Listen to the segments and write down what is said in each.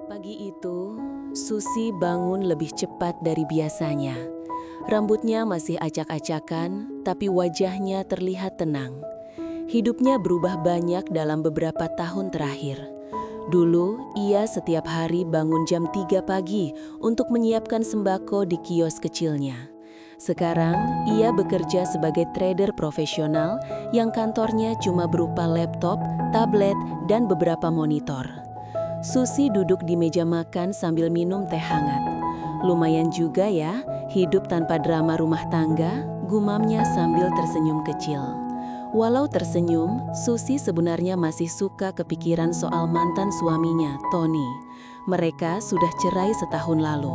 Pagi itu, Susi bangun lebih cepat dari biasanya. Rambutnya masih acak-acakan, tapi wajahnya terlihat tenang. Hidupnya berubah banyak dalam beberapa tahun terakhir. Dulu, ia setiap hari bangun jam 3 pagi untuk menyiapkan sembako di kios kecilnya. Sekarang, ia bekerja sebagai trader profesional yang kantornya cuma berupa laptop, tablet, dan beberapa monitor. Susi duduk di meja makan sambil minum teh hangat. Lumayan juga ya, hidup tanpa drama rumah tangga, gumamnya sambil tersenyum kecil. Walau tersenyum, Susi sebenarnya masih suka kepikiran soal mantan suaminya, Tony. Mereka sudah cerai setahun lalu.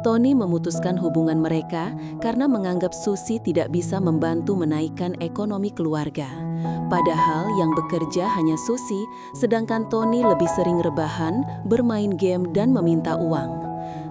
Tony memutuskan hubungan mereka karena menganggap Susi tidak bisa membantu menaikkan ekonomi keluarga. Padahal yang bekerja hanya Susi, sedangkan Tony lebih sering rebahan, bermain game, dan meminta uang.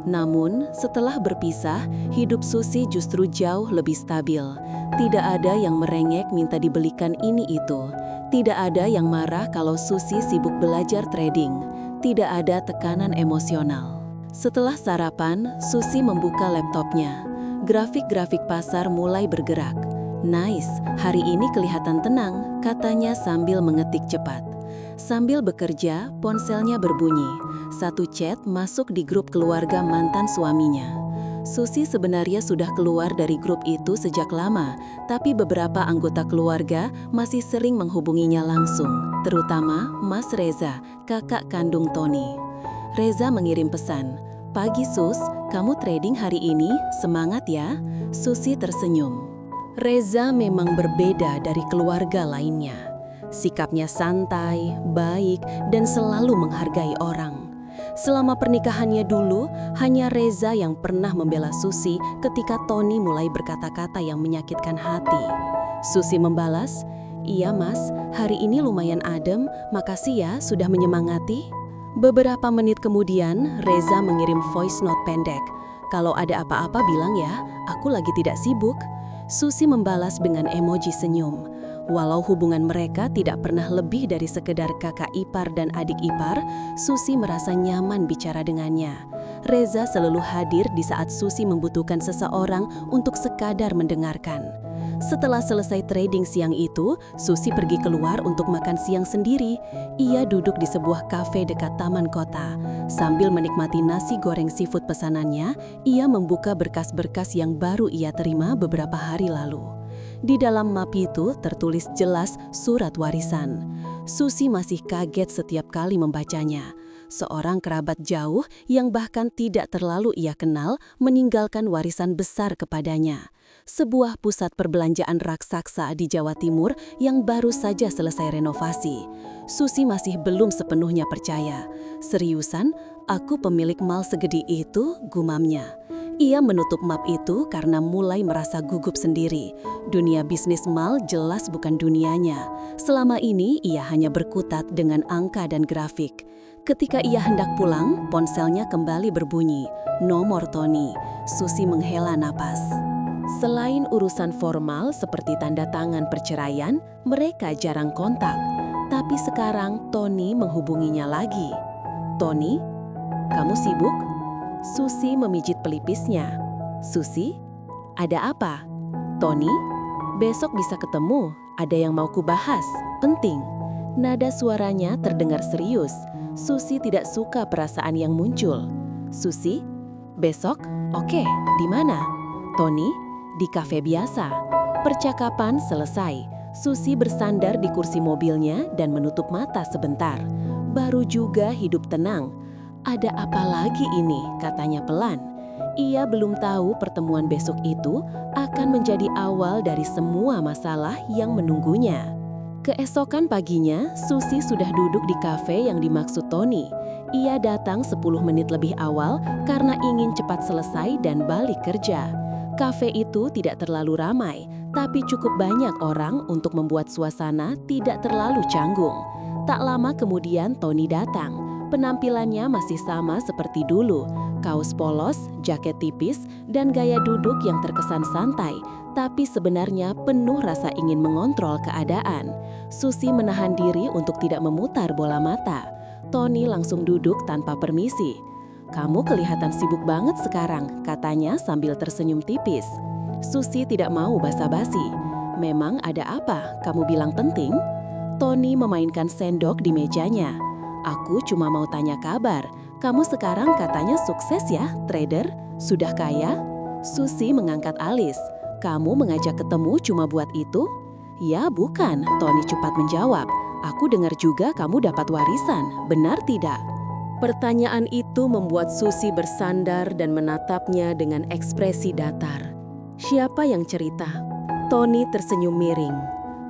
Namun, setelah berpisah, hidup Susi justru jauh lebih stabil. Tidak ada yang merengek minta dibelikan ini itu. Tidak ada yang marah kalau Susi sibuk belajar trading. Tidak ada tekanan emosional. Setelah sarapan, Susi membuka laptopnya. Grafik-grafik pasar mulai bergerak. "Nice, hari ini kelihatan tenang," katanya sambil mengetik cepat. Sambil bekerja, ponselnya berbunyi. Satu chat masuk di grup keluarga mantan suaminya. Susi sebenarnya sudah keluar dari grup itu sejak lama, tapi beberapa anggota keluarga masih sering menghubunginya langsung, terutama Mas Reza, kakak kandung Tony. Reza mengirim pesan, "Pagi Sus, kamu trading hari ini, semangat ya." Susi tersenyum. Reza memang berbeda dari keluarga lainnya. Sikapnya santai, baik, dan selalu menghargai orang. Selama pernikahannya dulu, hanya Reza yang pernah membela Susi ketika Tony mulai berkata-kata yang menyakitkan hati. Susi membalas, "Iya mas, hari ini lumayan adem, makasih ya sudah menyemangati." Beberapa menit kemudian, Reza mengirim voice note pendek. "Kalau ada apa-apa bilang ya, aku lagi tidak sibuk." Susi membalas dengan emoji senyum. Walau hubungan mereka tidak pernah lebih dari sekedar kakak ipar dan adik ipar, Susi merasa nyaman bicara dengannya. Reza selalu hadir di saat Susi membutuhkan seseorang untuk sekadar mendengarkan. Setelah selesai trading siang itu, Susi pergi keluar untuk makan siang sendiri. Ia duduk di sebuah kafe dekat taman kota. Sambil menikmati nasi goreng seafood pesanannya, ia membuka berkas-berkas yang baru ia terima beberapa hari lalu. Di dalam map itu tertulis jelas surat warisan. Susi masih kaget setiap kali membacanya. Seorang kerabat jauh yang bahkan tidak terlalu ia kenal meninggalkan warisan besar kepadanya. Sebuah pusat perbelanjaan raksasa di Jawa Timur yang baru saja selesai renovasi. Susi masih belum sepenuhnya percaya. "Seriusan, aku pemilik mal segede itu?" gumamnya. Ia menutup map itu karena mulai merasa gugup sendiri. Dunia bisnis mal jelas bukan dunianya. Selama ini ia hanya berkutat dengan angka dan grafik. Ketika ia hendak pulang, ponselnya kembali berbunyi. Nomor Tony. Susi menghela napas. Selain urusan formal seperti tanda tangan perceraian, mereka jarang kontak. Tapi sekarang Tony menghubunginya lagi. "Tony, kamu sibuk?" Susi memijit pelipisnya. "Susi, ada apa?" "Tony, besok bisa ketemu, ada yang mau kubahas, penting." Nada suaranya terdengar serius. Susi tidak suka perasaan yang muncul. "Susi, besok? Oke, di mana?" "Tony, di kafe biasa." Percakapan selesai. Susi bersandar di kursi mobilnya dan menutup mata sebentar. Baru juga hidup tenang. "Ada apa lagi ini?" katanya pelan. Ia belum tahu pertemuan besok itu akan menjadi awal dari semua masalah yang menunggunya. Keesokan paginya, Susi sudah duduk di kafe yang dimaksud Tony. Ia datang 10 menit lebih awal karena ingin cepat selesai dan balik kerja. Kafe itu tidak terlalu ramai, tapi cukup banyak orang untuk membuat suasana tidak terlalu canggung. Tak lama kemudian Tony datang. Penampilannya masih sama seperti dulu, kaos polos, jaket tipis, dan gaya duduk yang terkesan santai, tapi sebenarnya penuh rasa ingin mengontrol keadaan. Susi menahan diri untuk tidak memutar bola mata. Tony langsung duduk tanpa permisi. "Kamu kelihatan sibuk banget sekarang," katanya sambil tersenyum tipis. Susi tidak mau basa-basi. "Memang ada apa? Kamu bilang penting?" Tony memainkan sendok di mejanya. "Aku cuma mau tanya kabar. Kamu sekarang katanya sukses ya, trader? Sudah kaya?" Susi mengangkat alis. "Kamu mengajak ketemu cuma buat itu?" "Ya bukan," Tony cepat menjawab. "Aku dengar juga kamu dapat warisan, benar tidak?" Pertanyaan itu membuat Susi bersandar dan menatapnya dengan ekspresi datar. "Siapa yang cerita?" Tony tersenyum miring.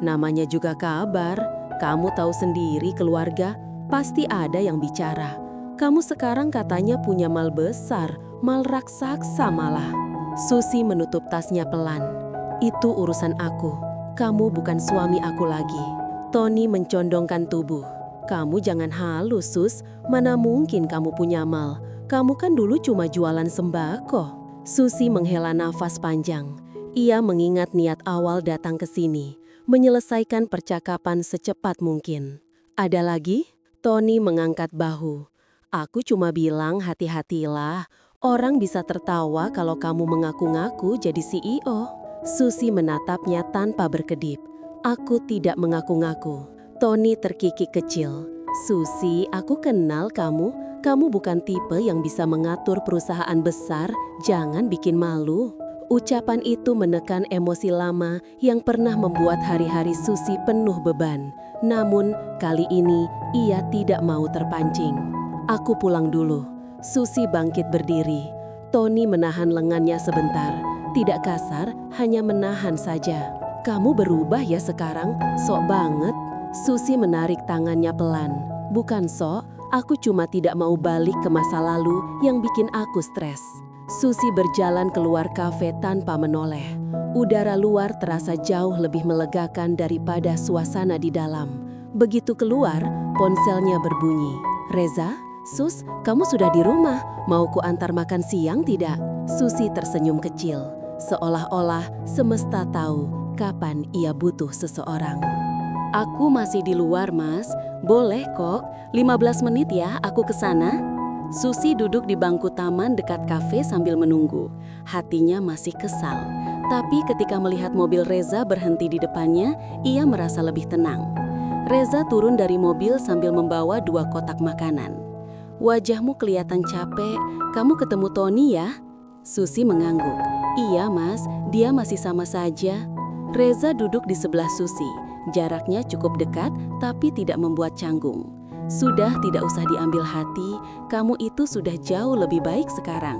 "Namanya juga kabar. Kamu tahu sendiri keluarga, pasti ada yang bicara. Kamu sekarang katanya punya mal besar, mal raksasa malah." Susi menutup tasnya pelan. "Itu urusan aku. Kamu bukan suami aku lagi." Tony mencondongkan tubuh. "Kamu jangan halus, Sus. Mana mungkin kamu punya mal? Kamu kan dulu cuma jualan sembako." Susi menghela nafas panjang. Ia mengingat niat awal datang ke sini, menyelesaikan percakapan secepat mungkin. "Ada lagi?" Tony mengangkat bahu. "Aku cuma bilang hati-hatilah. Orang bisa tertawa kalau kamu mengaku-ngaku jadi CEO." Susi menatapnya tanpa berkedip. "Aku tidak mengaku-ngaku." Tony terkikik kecil. "Susi, aku kenal kamu. Kamu bukan tipe yang bisa mengatur perusahaan besar. Jangan bikin malu." Ucapan itu menekan emosi lama yang pernah membuat hari-hari Susi penuh beban. Namun, kali ini ia tidak mau terpancing. "Aku pulang dulu." Susi bangkit berdiri. Tony menahan lengannya sebentar. Tidak kasar, hanya menahan saja. "Kamu berubah ya sekarang, sok banget." Susi menarik tangannya pelan. "Bukan sok, aku cuma tidak mau balik ke masa lalu yang bikin aku stres." Susi berjalan keluar kafe tanpa menoleh. Udara luar terasa jauh lebih melegakan daripada suasana di dalam. Begitu keluar, ponselnya berbunyi. "Reza, Sus, kamu sudah di rumah. Mau ku antar makan siang tidak?" Susi tersenyum kecil, seolah-olah semesta tahu kapan ia butuh seseorang. "Aku masih di luar, Mas. Boleh kok, 15 menit ya aku ke sana." Susi duduk di bangku taman dekat kafe sambil menunggu. Hatinya masih kesal. Tapi ketika melihat mobil Reza berhenti di depannya, ia merasa lebih tenang. Reza turun dari mobil sambil membawa 2 kotak makanan. "Wajahmu kelihatan capek. Kamu ketemu Tony ya?" Susi mengangguk. "Iya, Mas. Dia masih sama saja." Reza duduk di sebelah Susi. Jaraknya cukup dekat, tapi tidak membuat canggung. "Sudah tidak usah diambil hati, kamu itu sudah jauh lebih baik sekarang."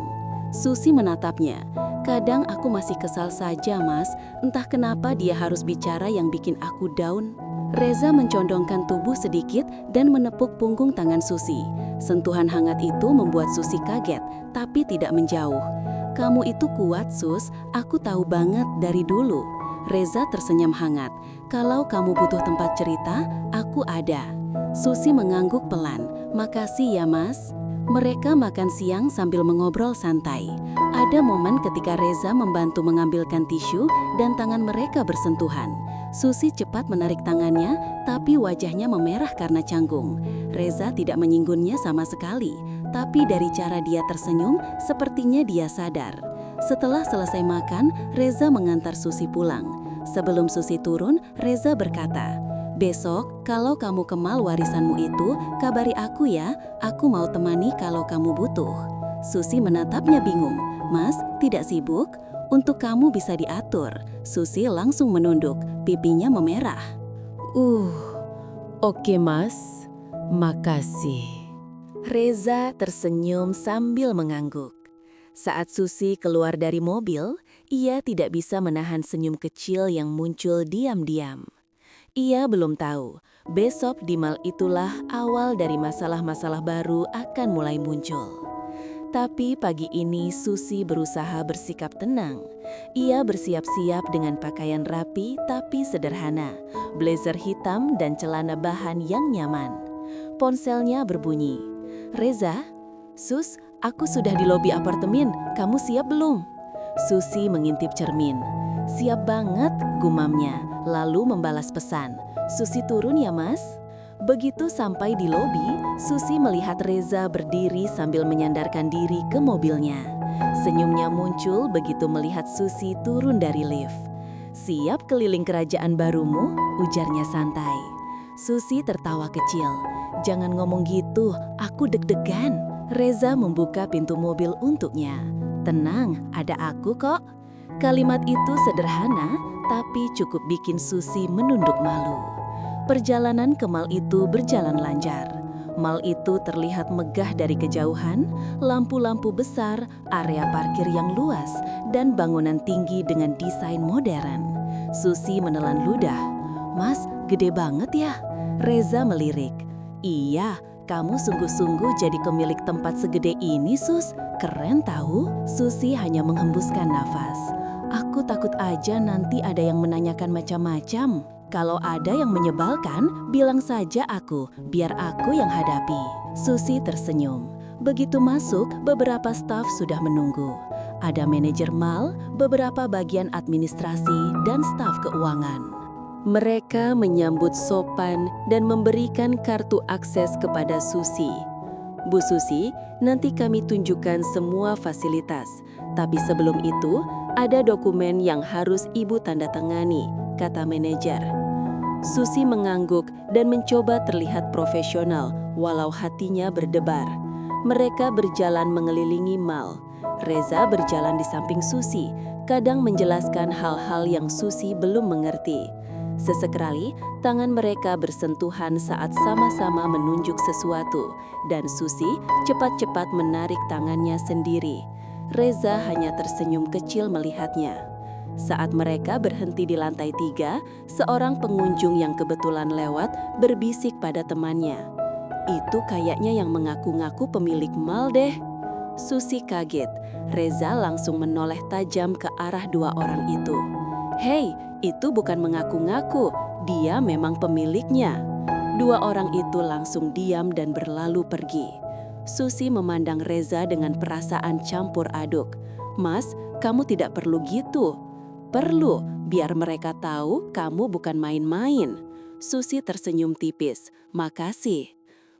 Susi menatapnya. "Kadang aku masih kesal saja, Mas. Entah kenapa dia harus bicara yang bikin aku down." Reza mencondongkan tubuh sedikit dan menepuk punggung tangan Susi. Sentuhan hangat itu membuat Susi kaget, tapi tidak menjauh. "Kamu itu kuat, Sus. Aku tahu banget dari dulu." Reza tersenyum hangat. "Kalau kamu butuh tempat cerita, aku ada." Susi mengangguk pelan. "Makasih ya, Mas." Mereka makan siang sambil mengobrol santai. Ada momen ketika Reza membantu mengambilkan tisu dan tangan mereka bersentuhan. Susi cepat menarik tangannya, tapi wajahnya memerah karena canggung. Reza tidak menyinggungnya sama sekali, tapi dari cara dia tersenyum, sepertinya dia sadar. Setelah selesai makan, Reza mengantar Susi pulang. Sebelum Susi turun, Reza berkata, "Besok, kalau kamu kemal warisanmu itu, kabari aku ya. Aku mau temani kalau kamu butuh." Susi menatapnya bingung. "Mas, tidak sibuk? Untuk kamu bisa diatur." Susi langsung menunduk, pipinya memerah. Oke Mas, makasih." Reza tersenyum sambil mengangguk. Saat Susi keluar dari mobil, ia tidak bisa menahan senyum kecil yang muncul diam-diam. Ia belum tahu, besok di mal itulah awal dari masalah-masalah baru akan mulai muncul. Tapi pagi ini Susi berusaha bersikap tenang. Ia bersiap-siap dengan pakaian rapi tapi sederhana, blazer hitam dan celana bahan yang nyaman. Ponselnya berbunyi. "Reza, Sus, aku sudah di lobi apartemen. Kamu siap belum?" Susi mengintip cermin. "Siap banget," gumamnya, lalu membalas pesan. "Susi turun ya, Mas?" Begitu sampai di lobi, Susi melihat Reza berdiri sambil menyandarkan diri ke mobilnya. Senyumnya muncul begitu melihat Susi turun dari lift. "Siap keliling kerajaan barumu?" ujarnya santai. Susi tertawa kecil. "Jangan ngomong gitu, aku deg-degan." Reza membuka pintu mobil untuknya. "Tenang, ada aku kok." Kalimat itu sederhana, tapi cukup bikin Susi menunduk malu. Perjalanan ke mal itu berjalan lancar. Mal itu terlihat megah dari kejauhan, lampu-lampu besar, area parkir yang luas, dan bangunan tinggi dengan desain modern. Susi menelan ludah. "Mas, gede banget ya?" Reza melirik. "Iya, kamu sungguh-sungguh jadi pemilik tempat segede ini, Sus. Keren tahu." Susi hanya menghembuskan nafas. "Aku takut aja nanti ada yang menanyakan macam-macam. Kalau ada yang menyebalkan, bilang saja aku, biar aku yang hadapi." Susi tersenyum. Begitu masuk, beberapa staf sudah menunggu. Ada manajer mal, beberapa bagian administrasi, dan staf keuangan. Mereka menyambut sopan dan memberikan kartu akses kepada Susi. "Bu Susi, nanti kami tunjukkan semua fasilitas. Tapi sebelum itu, ada dokumen yang harus Ibu tanda tangani," kata manajer. Susi mengangguk dan mencoba terlihat profesional, walau hatinya berdebar. Mereka berjalan mengelilingi mal. Reza berjalan di samping Susi, kadang menjelaskan hal-hal yang Susi belum mengerti. Sesekali, tangan mereka bersentuhan saat sama-sama menunjuk sesuatu, dan Susi cepat-cepat menarik tangannya sendiri. Reza hanya tersenyum kecil melihatnya. Saat mereka berhenti di lantai 3, seorang pengunjung yang kebetulan lewat berbisik pada temannya. "Itu kayaknya yang mengaku-ngaku pemilik mal deh." Susi kaget. Reza langsung menoleh tajam ke arah dua orang itu. "Hei, itu bukan mengaku-ngaku, dia memang pemiliknya." Dua orang itu langsung diam dan berlalu pergi. Susi memandang Reza dengan perasaan campur aduk. "Mas, kamu tidak perlu gitu." "Perlu, biar mereka tahu kamu bukan main-main." Susi tersenyum tipis. "Makasih."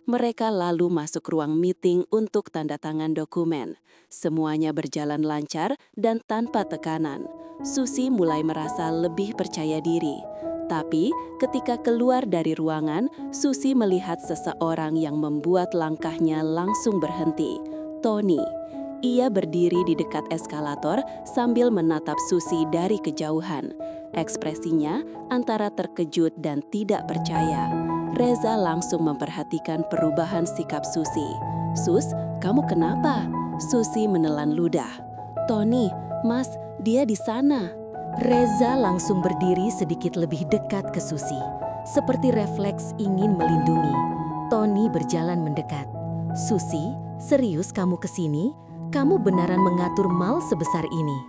Mereka lalu masuk ruang meeting untuk tanda tangan dokumen. Semuanya berjalan lancar dan tanpa tekanan. Susi mulai merasa lebih percaya diri. Tapi ketika keluar dari ruangan, Susi melihat seseorang yang membuat langkahnya langsung berhenti. Tony. Ia berdiri di dekat eskalator sambil menatap Susi dari kejauhan. Ekspresinya antara terkejut dan tidak percaya. Reza langsung memperhatikan perubahan sikap Susi. "Sus, kamu kenapa?" Susi menelan ludah. "Tony, Mas, dia di sana." Reza langsung berdiri sedikit lebih dekat ke Susi. Seperti refleks ingin melindungi. Tony berjalan mendekat. "Susi, serius kamu kesini? Kamu beneran mengatur mal sebesar ini?"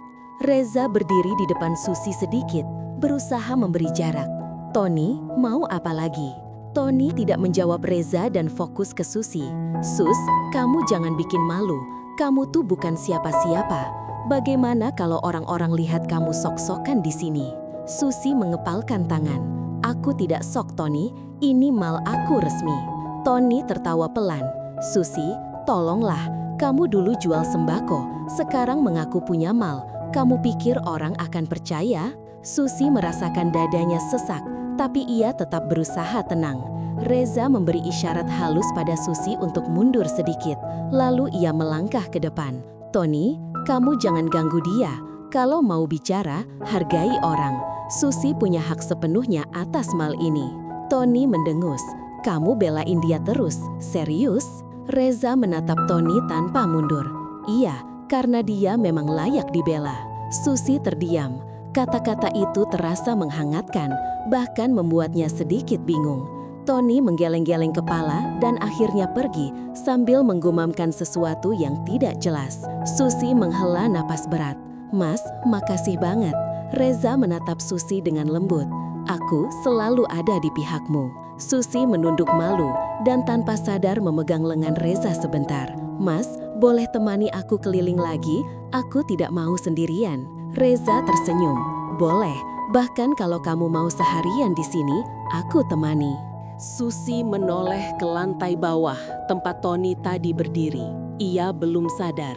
Reza berdiri di depan Susi sedikit, berusaha memberi jarak. "Tony, mau apa lagi?" Tony tidak menjawab Reza dan fokus ke Susi. "Sus, kamu jangan bikin malu. Kamu tuh bukan siapa-siapa. Bagaimana kalau orang-orang lihat kamu sok-sokan di sini?" Susi mengepalkan tangan. "Aku tidak sok, Tony. Ini mal aku resmi." Tony tertawa pelan. "Susi, tolonglah. Kamu dulu jual sembako, sekarang mengaku punya mal. Kamu pikir orang akan percaya?" Susi merasakan dadanya sesak, tapi ia tetap berusaha tenang. Reza memberi isyarat halus pada Susi untuk mundur sedikit, lalu ia melangkah ke depan. "Tony, kamu jangan ganggu dia. Kalau mau bicara, hargai orang. Susi punya hak sepenuhnya atas mal ini." Tony mendengus. "Kamu belain dia terus? Serius?" Reza menatap Tony tanpa mundur. "Iya, karena dia memang layak dibela." Susi terdiam. Kata-kata itu terasa menghangatkan, bahkan membuatnya sedikit bingung. Tony menggeleng-geleng kepala dan akhirnya pergi sambil menggumamkan sesuatu yang tidak jelas. Susi menghela napas berat. "Mas, makasih banget." Reza menatap Susi dengan lembut. "Aku selalu ada di pihakmu." Susi menunduk malu dan tanpa sadar memegang lengan Reza sebentar. "Mas, boleh temani aku keliling lagi? Aku tidak mau sendirian." Reza tersenyum. "Boleh, bahkan kalau kamu mau seharian di sini, aku temani." Susi menoleh ke lantai bawah tempat Tony tadi berdiri. Ia belum sadar.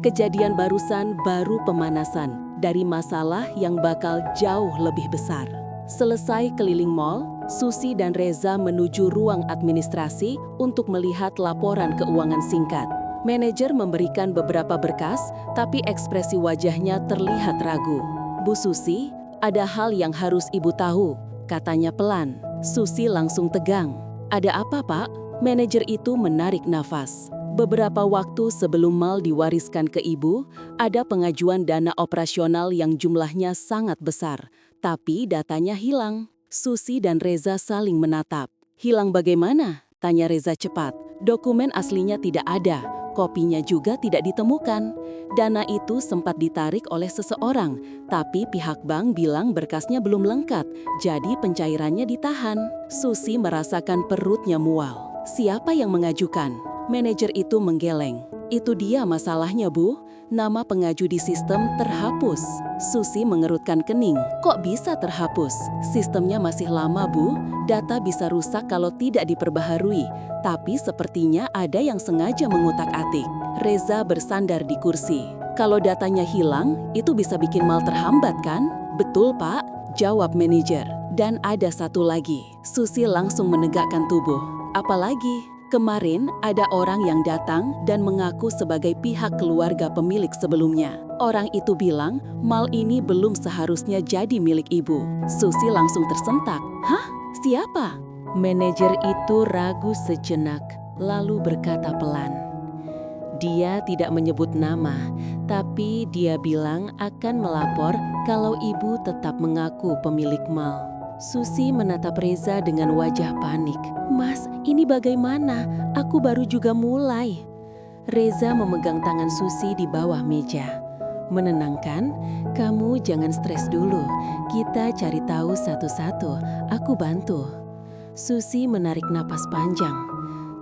Kejadian barusan baru pemanasan dari masalah yang bakal jauh lebih besar. Selesai keliling mall, Susi dan Reza menuju ruang administrasi untuk melihat laporan keuangan singkat. Manajer memberikan beberapa berkas, tapi ekspresi wajahnya terlihat ragu. "Bu Susi, ada hal yang harus Ibu tahu," katanya pelan. Susi langsung tegang. "Ada apa, Pak?" Manajer itu menarik nafas. "Beberapa waktu sebelum mal diwariskan ke Ibu, ada pengajuan dana operasional yang jumlahnya sangat besar, tapi datanya hilang." Susi dan Reza saling menatap. "Hilang bagaimana?" tanya Reza cepat. "Dokumen aslinya tidak ada. Kopinya juga tidak ditemukan. Dana itu sempat ditarik oleh seseorang, tapi pihak bank bilang berkasnya belum lengkap, jadi pencairannya ditahan." Susi merasakan perutnya mual. "Siapa yang mengajukan?" Manajer itu menggeleng. "Itu dia masalahnya, Bu. Nama pengaju di sistem terhapus." Susi mengerutkan kening. "Kok bisa terhapus? Sistemnya masih lama, Bu. Data bisa rusak kalau tidak diperbaharui. Tapi sepertinya ada yang sengaja mengutak-atik." Reza bersandar di kursi. "Kalau datanya hilang, itu bisa bikin mal terhambat kan?" "Betul, Pak," jawab manajer. "Dan ada satu lagi." Susi langsung menegakkan tubuh. "Apa lagi?" "Kemarin ada orang yang datang dan mengaku sebagai pihak keluarga pemilik sebelumnya. Orang itu bilang mal ini belum seharusnya jadi milik Ibu." Susi langsung tersentak. "Hah? Siapa?" Manajer itu ragu sejenak, lalu berkata pelan. Dia tidak menyebut nama, tapi dia bilang akan melapor kalau Ibu tetap mengaku pemilik mal. Susi menatap Reza dengan wajah panik. "Mas, ini bagaimana? Aku baru juga mulai." Reza memegang tangan Susi di bawah meja. Menenangkan, "Kamu jangan stres dulu. Kita cari tahu satu-satu. Aku bantu." Susi menarik napas panjang.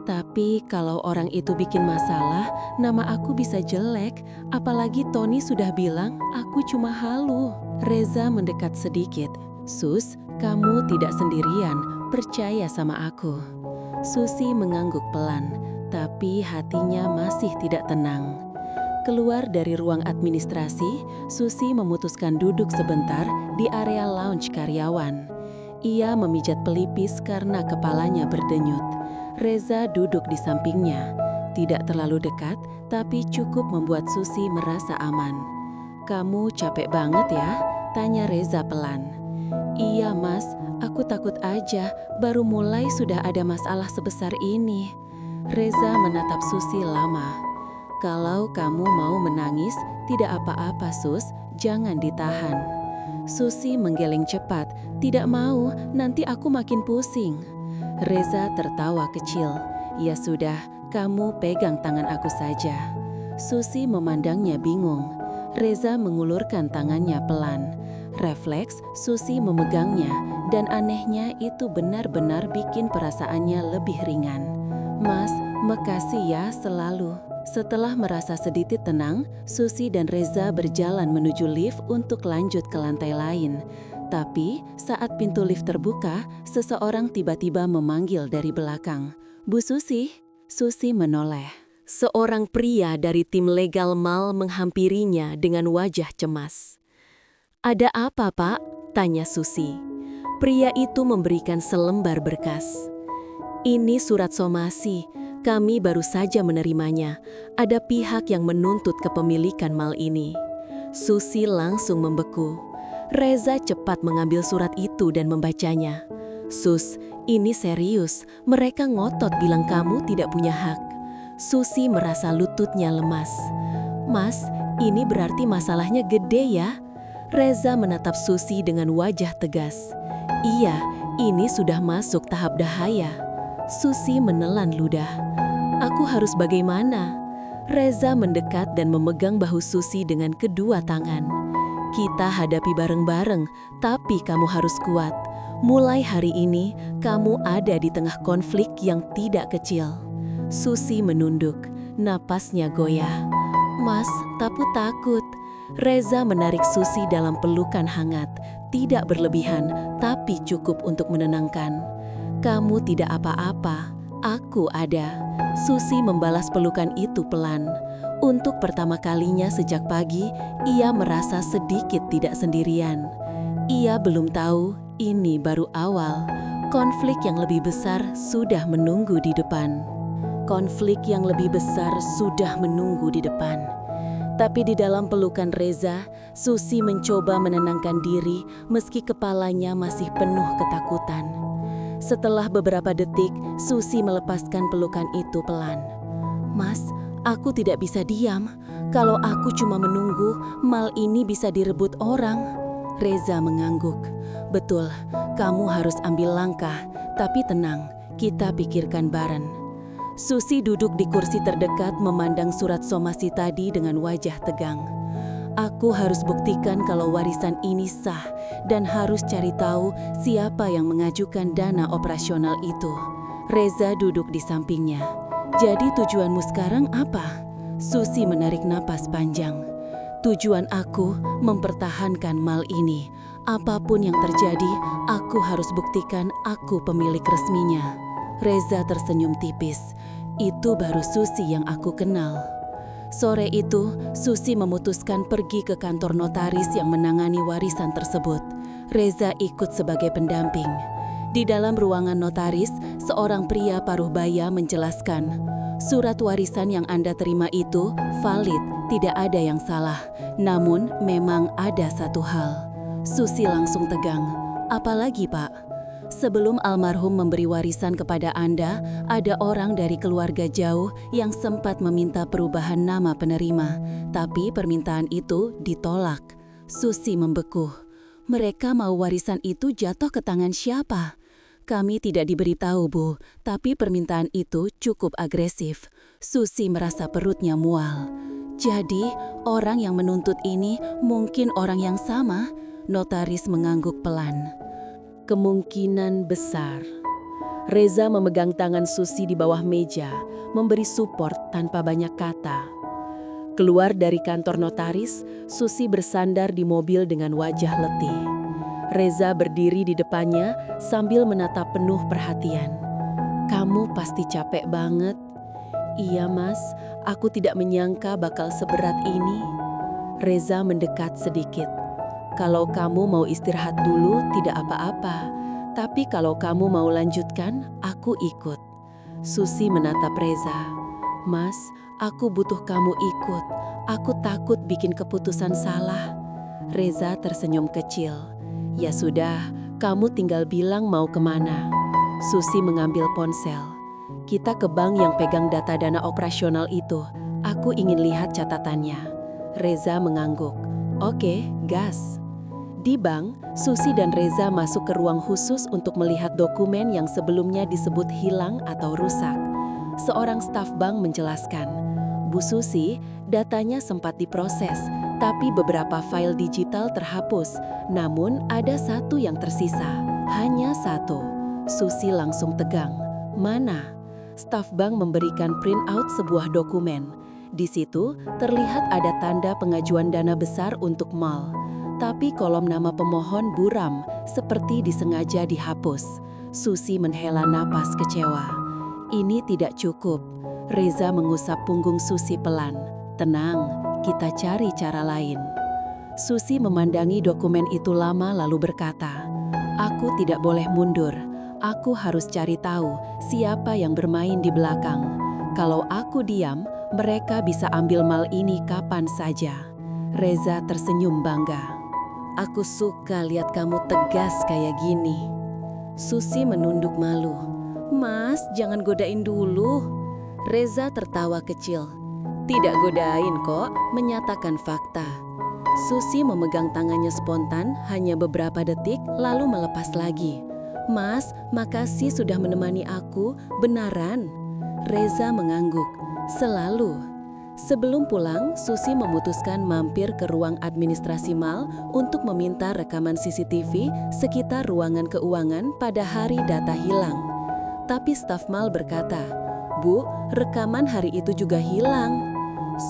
"Tapi kalau orang itu bikin masalah, nama aku bisa jelek. Apalagi Tony sudah bilang aku cuma halu." Reza mendekat sedikit. "Sus, kamu tidak sendirian. Percaya sama aku." Susi mengangguk pelan, tapi hatinya masih tidak tenang. Keluar dari ruang administrasi, Susi memutuskan duduk sebentar di area lounge karyawan. Ia memijat pelipis karena kepalanya berdenyut. Reza duduk di sampingnya. Tidak terlalu dekat, tapi cukup membuat Susi merasa aman. "Kamu capek banget ya?" tanya Reza pelan. "Iya, Mas. Aku takut aja. Baru mulai sudah ada masalah sebesar ini." Reza menatap Susi lama. "Kalau kamu mau menangis, tidak apa-apa, Sus. Jangan ditahan." Susi menggeleng cepat. "Tidak mau, nanti aku makin pusing." Reza tertawa kecil. "Ya sudah, kamu pegang tangan aku saja." Susi memandangnya bingung. Reza mengulurkan tangannya pelan. Refleks, Susi memegangnya, dan anehnya itu benar-benar bikin perasaannya lebih ringan. "Mas, makasih ya selalu." Setelah merasa sedikit tenang, Susi dan Reza berjalan menuju lift untuk lanjut ke lantai lain. Tapi saat pintu lift terbuka, seseorang tiba-tiba memanggil dari belakang. "Bu Susi." Susi menoleh. Seorang pria dari tim legal mal menghampirinya dengan wajah cemas. "Ada apa, Pak?" tanya Susi. Pria itu memberikan selembar berkas. "Ini surat somasi. Kami baru saja menerimanya. Ada pihak yang menuntut kepemilikan mal ini." Susi langsung membeku. Reza cepat mengambil surat itu dan membacanya. "Sus, ini serius. Mereka ngotot bilang kamu tidak punya hak." Susi merasa lututnya lemas. "Mas, ini berarti masalahnya gede ya?" Reza menatap Susi dengan wajah tegas. "Iya, ini sudah masuk tahap dahaya." Susi menelan ludah. "Aku harus bagaimana?" Reza mendekat dan memegang bahu Susi dengan kedua tangan. "Kita hadapi bareng-bareng, tapi kamu harus kuat. Mulai hari ini, kamu ada di tengah konflik yang tidak kecil." Susi menunduk, napasnya goyah. "Mas, tapi takut." Reza menarik Susi dalam pelukan hangat, tidak berlebihan, tapi cukup untuk menenangkan. Kamu tidak apa-apa, aku ada. Susi membalas pelukan itu pelan. Untuk pertama kalinya sejak pagi, ia merasa sedikit tidak sendirian. Ia belum tahu, ini baru awal. Konflik yang lebih besar sudah menunggu di depan. Konflik yang lebih besar sudah menunggu di depan. Tapi di dalam pelukan Reza, Susi mencoba menenangkan diri meski kepalanya masih penuh ketakutan. Setelah beberapa detik, Susi melepaskan pelukan itu pelan. "Mas, aku tidak bisa diam. Kalau aku cuma menunggu, mal ini bisa direbut orang." Reza mengangguk. "Betul, kamu harus ambil langkah, tapi tenang, kita pikirkan bareng." Susi duduk di kursi terdekat memandang surat somasi tadi dengan wajah tegang. "Aku harus buktikan kalau warisan ini sah dan harus cari tahu siapa yang mengajukan dana operasional itu." Reza duduk di sampingnya. "Jadi tujuanmu sekarang apa?" Susi menarik napas panjang. "Tujuan aku mempertahankan mal ini. Apapun yang terjadi, aku harus buktikan aku pemilik resminya." Reza tersenyum tipis. "Itu baru Susi yang aku kenal." Sore itu, Susi memutuskan pergi ke kantor notaris yang menangani warisan tersebut. Reza ikut sebagai pendamping. Di dalam ruangan notaris, seorang pria paruh baya menjelaskan, "Surat warisan yang Anda terima itu valid, tidak ada yang salah. Namun, memang ada satu hal." Susi langsung tegang. "Apalagi, Pak?" "Sebelum almarhum memberi warisan kepada Anda, ada orang dari keluarga jauh yang sempat meminta perubahan nama penerima, tapi permintaan itu ditolak." Susi membeku. "Mereka mau warisan itu jatuh ke tangan siapa?" "Kami tidak diberitahu, Bu, tapi permintaan itu cukup agresif." Susi merasa perutnya mual. "Jadi, orang yang menuntut ini mungkin orang yang sama?" Notaris mengangguk pelan. "Kemungkinan besar." Reza memegang tangan Susi di bawah meja, memberi support tanpa banyak kata. Keluar dari kantor notaris, Susi bersandar di mobil dengan wajah letih. Reza berdiri di depannya sambil menatap penuh perhatian. "Kamu pasti capek banget." "Iya, Mas, aku tidak menyangka bakal seberat ini." Reza mendekat sedikit. "Kalau kamu mau istirahat dulu, tidak apa-apa. Tapi kalau kamu mau lanjutkan, aku ikut." Susi menatap Reza. "Mas, aku butuh kamu ikut. Aku takut bikin keputusan salah." Reza tersenyum kecil. "Ya sudah, kamu tinggal bilang mau kemana." Susi mengambil ponsel. "Kita ke bank yang pegang data dana operasional itu. Aku ingin lihat catatannya." Reza mengangguk. "Oke, gas." Di bank, Susi dan Reza masuk ke ruang khusus untuk melihat dokumen yang sebelumnya disebut hilang atau rusak. Seorang staf bank menjelaskan, "Bu Susi, datanya sempat diproses, tapi beberapa file digital terhapus. Namun ada satu yang tersisa, hanya satu." Susi langsung tegang. "Mana?" Staf bank memberikan printout sebuah dokumen. Di situ terlihat ada tanda pengajuan dana besar untuk mal. Tapi kolom nama pemohon buram, seperti disengaja dihapus. Susi menghela napas kecewa. "Ini tidak cukup." Reza mengusap punggung Susi pelan. "Tenang, kita cari cara lain." Susi memandangi dokumen itu lama lalu berkata, "Aku tidak boleh mundur. Aku harus cari tahu siapa yang bermain di belakang. Kalau aku diam, mereka bisa ambil mal ini kapan saja." Reza tersenyum bangga. "Aku suka lihat kamu tegas kayak gini." Susi menunduk malu. "Mas, jangan godain dulu." Reza tertawa kecil. "Tidak godain kok, menyatakan fakta." Susi memegang tangannya spontan hanya beberapa detik lalu melepas lagi. "Mas, makasih sudah menemani aku, benaran." Reza mengangguk. "Selalu." Sebelum pulang, Susi memutuskan mampir ke ruang administrasi mal untuk meminta rekaman CCTV sekitar ruangan keuangan pada hari data hilang. Tapi staf mal berkata, "Bu, rekaman hari itu juga hilang."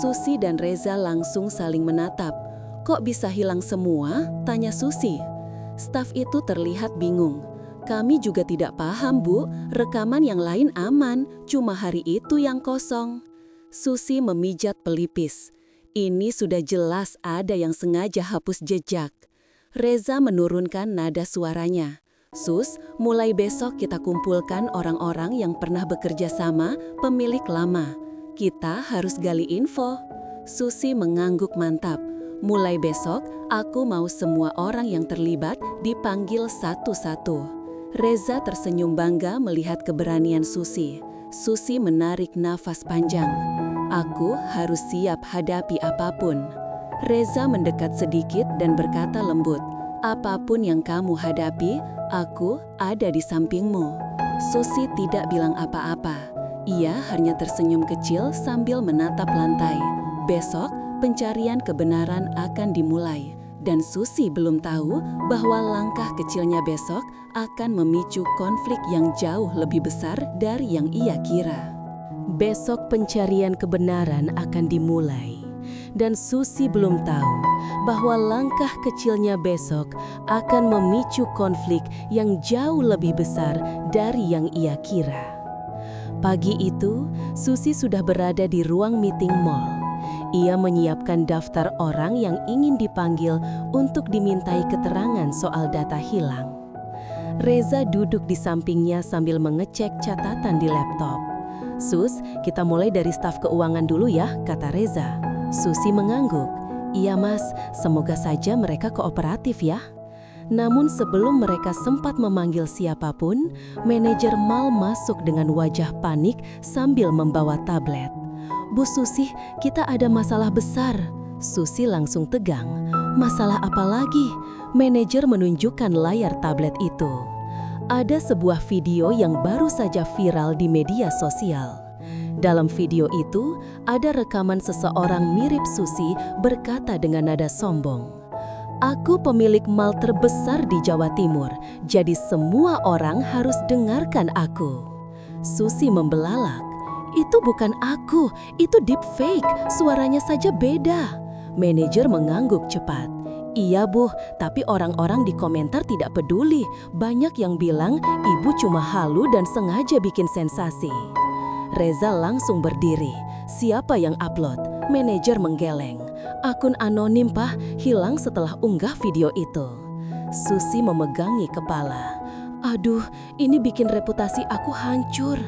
Susi dan Reza langsung saling menatap. "Kok bisa hilang semua?" tanya Susi. Staf itu terlihat bingung. Kami juga tidak paham, Bu. Rekaman yang lain aman, cuma hari itu yang kosong. Susi memijat pelipis. Ini sudah jelas ada yang sengaja hapus jejak. Reza menurunkan nada suaranya. Sus, mulai besok kita kumpulkan orang-orang yang pernah bekerja sama pemilik lama. Kita harus gali info. Susi mengangguk mantap. Mulai besok, aku mau semua orang yang terlibat dipanggil satu-satu. Reza tersenyum bangga melihat keberanian Susi. Susi menarik nafas panjang. Aku harus siap hadapi apapun. Reza mendekat sedikit dan berkata lembut, apapun yang kamu hadapi, aku ada di sampingmu. Susi tidak bilang apa-apa. Ia hanya tersenyum kecil sambil menatap lantai. Besok, pencarian kebenaran akan dimulai. Dan Susi belum tahu bahwa langkah kecilnya besok akan memicu konflik yang jauh lebih besar dari yang ia kira. Besok pencarian kebenaran akan dimulai. Dan Susi belum tahu bahwa langkah kecilnya besok akan memicu konflik yang jauh lebih besar dari yang ia kira. Pagi itu, Susi sudah berada di ruang meeting mall. Ia menyiapkan daftar orang yang ingin dipanggil untuk dimintai keterangan soal data hilang. Reza duduk di sampingnya sambil mengecek catatan di laptop. Sus, kita mulai dari staf keuangan dulu ya, kata Reza. Susi mengangguk. Iya mas, semoga saja mereka kooperatif ya. Namun sebelum mereka sempat memanggil siapapun, manajer mal masuk dengan wajah panik sambil membawa tablet. Bu Susi, kita ada masalah besar. Susi langsung tegang. Masalah apa lagi? Manajer menunjukkan layar tablet itu. Ada sebuah video yang baru saja viral di media sosial. Dalam video itu, ada rekaman seseorang mirip Susi berkata dengan nada sombong. Aku pemilik mal terbesar di Jawa Timur, jadi semua orang harus dengarkan aku. Susi membelalak. Itu bukan aku, itu deepfake, suaranya saja beda. Manajer mengangguk cepat. Iya Bu, tapi orang-orang di komentar tidak peduli. Banyak yang bilang ibu cuma halu dan sengaja bikin sensasi. Reza langsung berdiri. Siapa yang upload? Manajer menggeleng. Akun anonim Pak, hilang setelah unggah video itu. Susi memegangi kepala. Aduh, ini bikin reputasi aku hancur.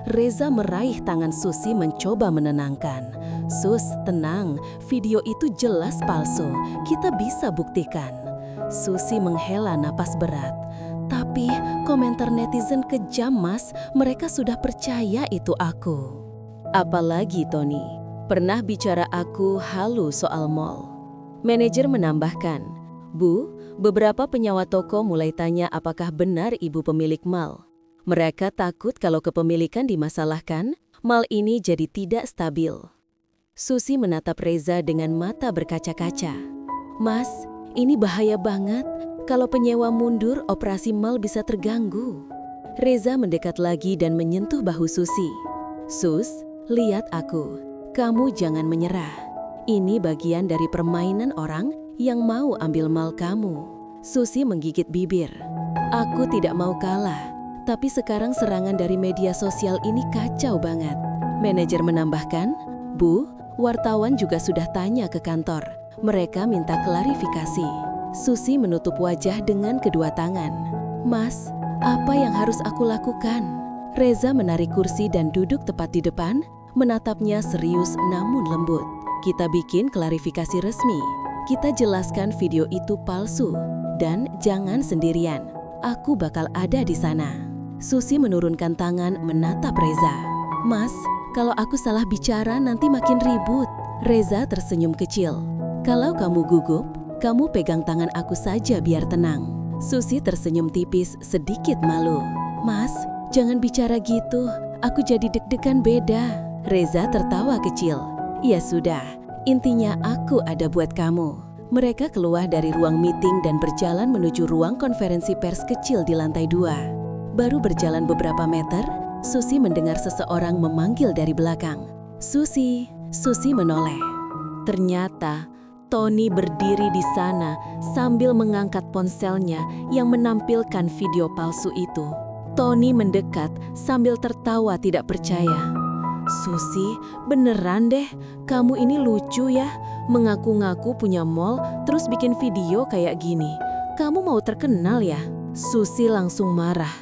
Reza meraih tangan Susi mencoba menenangkan. Sus, tenang, video itu jelas palsu. Kita bisa buktikan. Susi menghela napas berat. Tapi komentar netizen kejam mas, mereka sudah percaya itu aku. Apalagi Tony, pernah bicara aku halu soal mall. Manajer menambahkan, Bu, beberapa penyewa toko mulai tanya apakah benar ibu pemilik mall. Mereka takut kalau kepemilikan dimasalahkan, mal ini jadi tidak stabil. Susi menatap Reza dengan mata berkaca-kaca. Mas, ini bahaya banget. Kalau penyewa mundur, operasi mal bisa terganggu. Reza mendekat lagi dan menyentuh bahu Susi. Sus, lihat aku. Kamu jangan menyerah. Ini bagian dari permainan orang yang mau ambil mal kamu. Susi menggigit bibir. Aku tidak mau kalah. Tapi sekarang serangan dari media sosial ini kacau banget. Manajer menambahkan, Bu, wartawan juga sudah tanya ke kantor. Mereka minta klarifikasi. Susi menutup wajah dengan kedua tangan. Mas, apa yang harus aku lakukan? Reza menarik kursi dan duduk tepat di depan, menatapnya serius namun lembut. Kita bikin klarifikasi resmi. Kita jelaskan video itu palsu. Dan jangan sendirian. Aku bakal ada di sana. Susi menurunkan tangan menatap Reza. Mas, kalau aku salah bicara nanti makin ribut. Reza tersenyum kecil. Kalau kamu gugup, kamu pegang tangan aku saja biar tenang. Susi tersenyum tipis sedikit malu. Mas, jangan bicara gitu. Aku jadi deg-degan beda. Reza tertawa kecil. Ya sudah, intinya aku ada buat kamu. Mereka keluar dari ruang meeting dan berjalan menuju ruang konferensi pers kecil di lantai 2. Baru berjalan beberapa meter, Susi mendengar seseorang memanggil dari belakang. Susi, Susi menoleh. Ternyata Tony berdiri di sana sambil mengangkat ponselnya yang menampilkan video palsu itu. Tony mendekat sambil tertawa tidak percaya. "Susi, beneran deh, kamu ini lucu ya. Mengaku-ngaku punya mall, terus bikin video kayak gini. Kamu mau terkenal ya?" Susi langsung marah.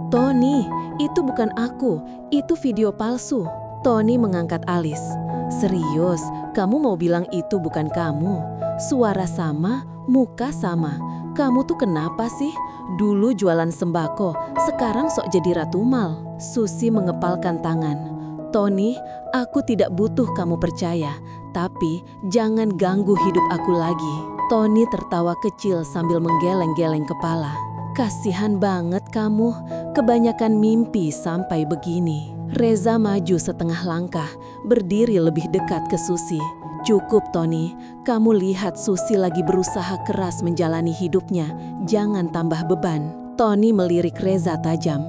"Tony, itu bukan aku, itu video palsu." Tony mengangkat alis. "Serius, kamu mau bilang itu bukan kamu? Suara sama, muka sama. Kamu tuh kenapa sih? Dulu jualan sembako, sekarang sok jadi ratu mal." Susi mengepalkan tangan. "Tony, aku tidak butuh kamu percaya, tapi jangan ganggu hidup aku lagi." Tony tertawa kecil sambil menggeleng-geleng kepala. "Kasihan banget kamu, kebanyakan mimpi sampai begini." Reza maju setengah langkah, berdiri lebih dekat ke Susi. "Cukup Tony, kamu lihat Susi lagi berusaha keras menjalani hidupnya, jangan tambah beban." Tony melirik Reza tajam.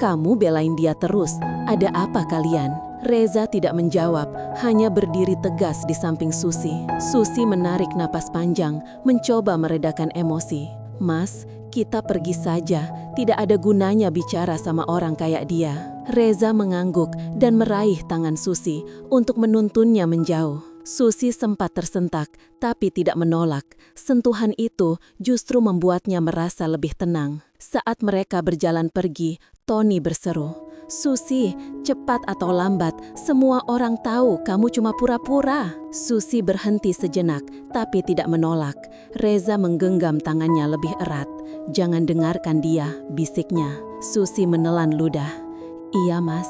"Kamu belain dia terus, ada apa kalian?" Reza tidak menjawab, hanya berdiri tegas di samping Susi. Susi menarik napas panjang, mencoba meredakan emosi. "Mas, kita pergi saja, tidak ada gunanya bicara sama orang kayak dia." Reza mengangguk dan meraih tangan Susi untuk menuntunnya menjauh. Susi sempat tersentak, tapi tidak menolak. Sentuhan itu justru membuatnya merasa lebih tenang. Saat mereka berjalan pergi, Tony berseru, "Susi, cepat atau lambat, semua orang tahu kamu cuma pura-pura." Susi berhenti sejenak, tapi tidak menolak. Reza menggenggam tangannya lebih erat. "Jangan dengarkan dia," bisiknya. Susi menelan ludah. "Iya, Mas."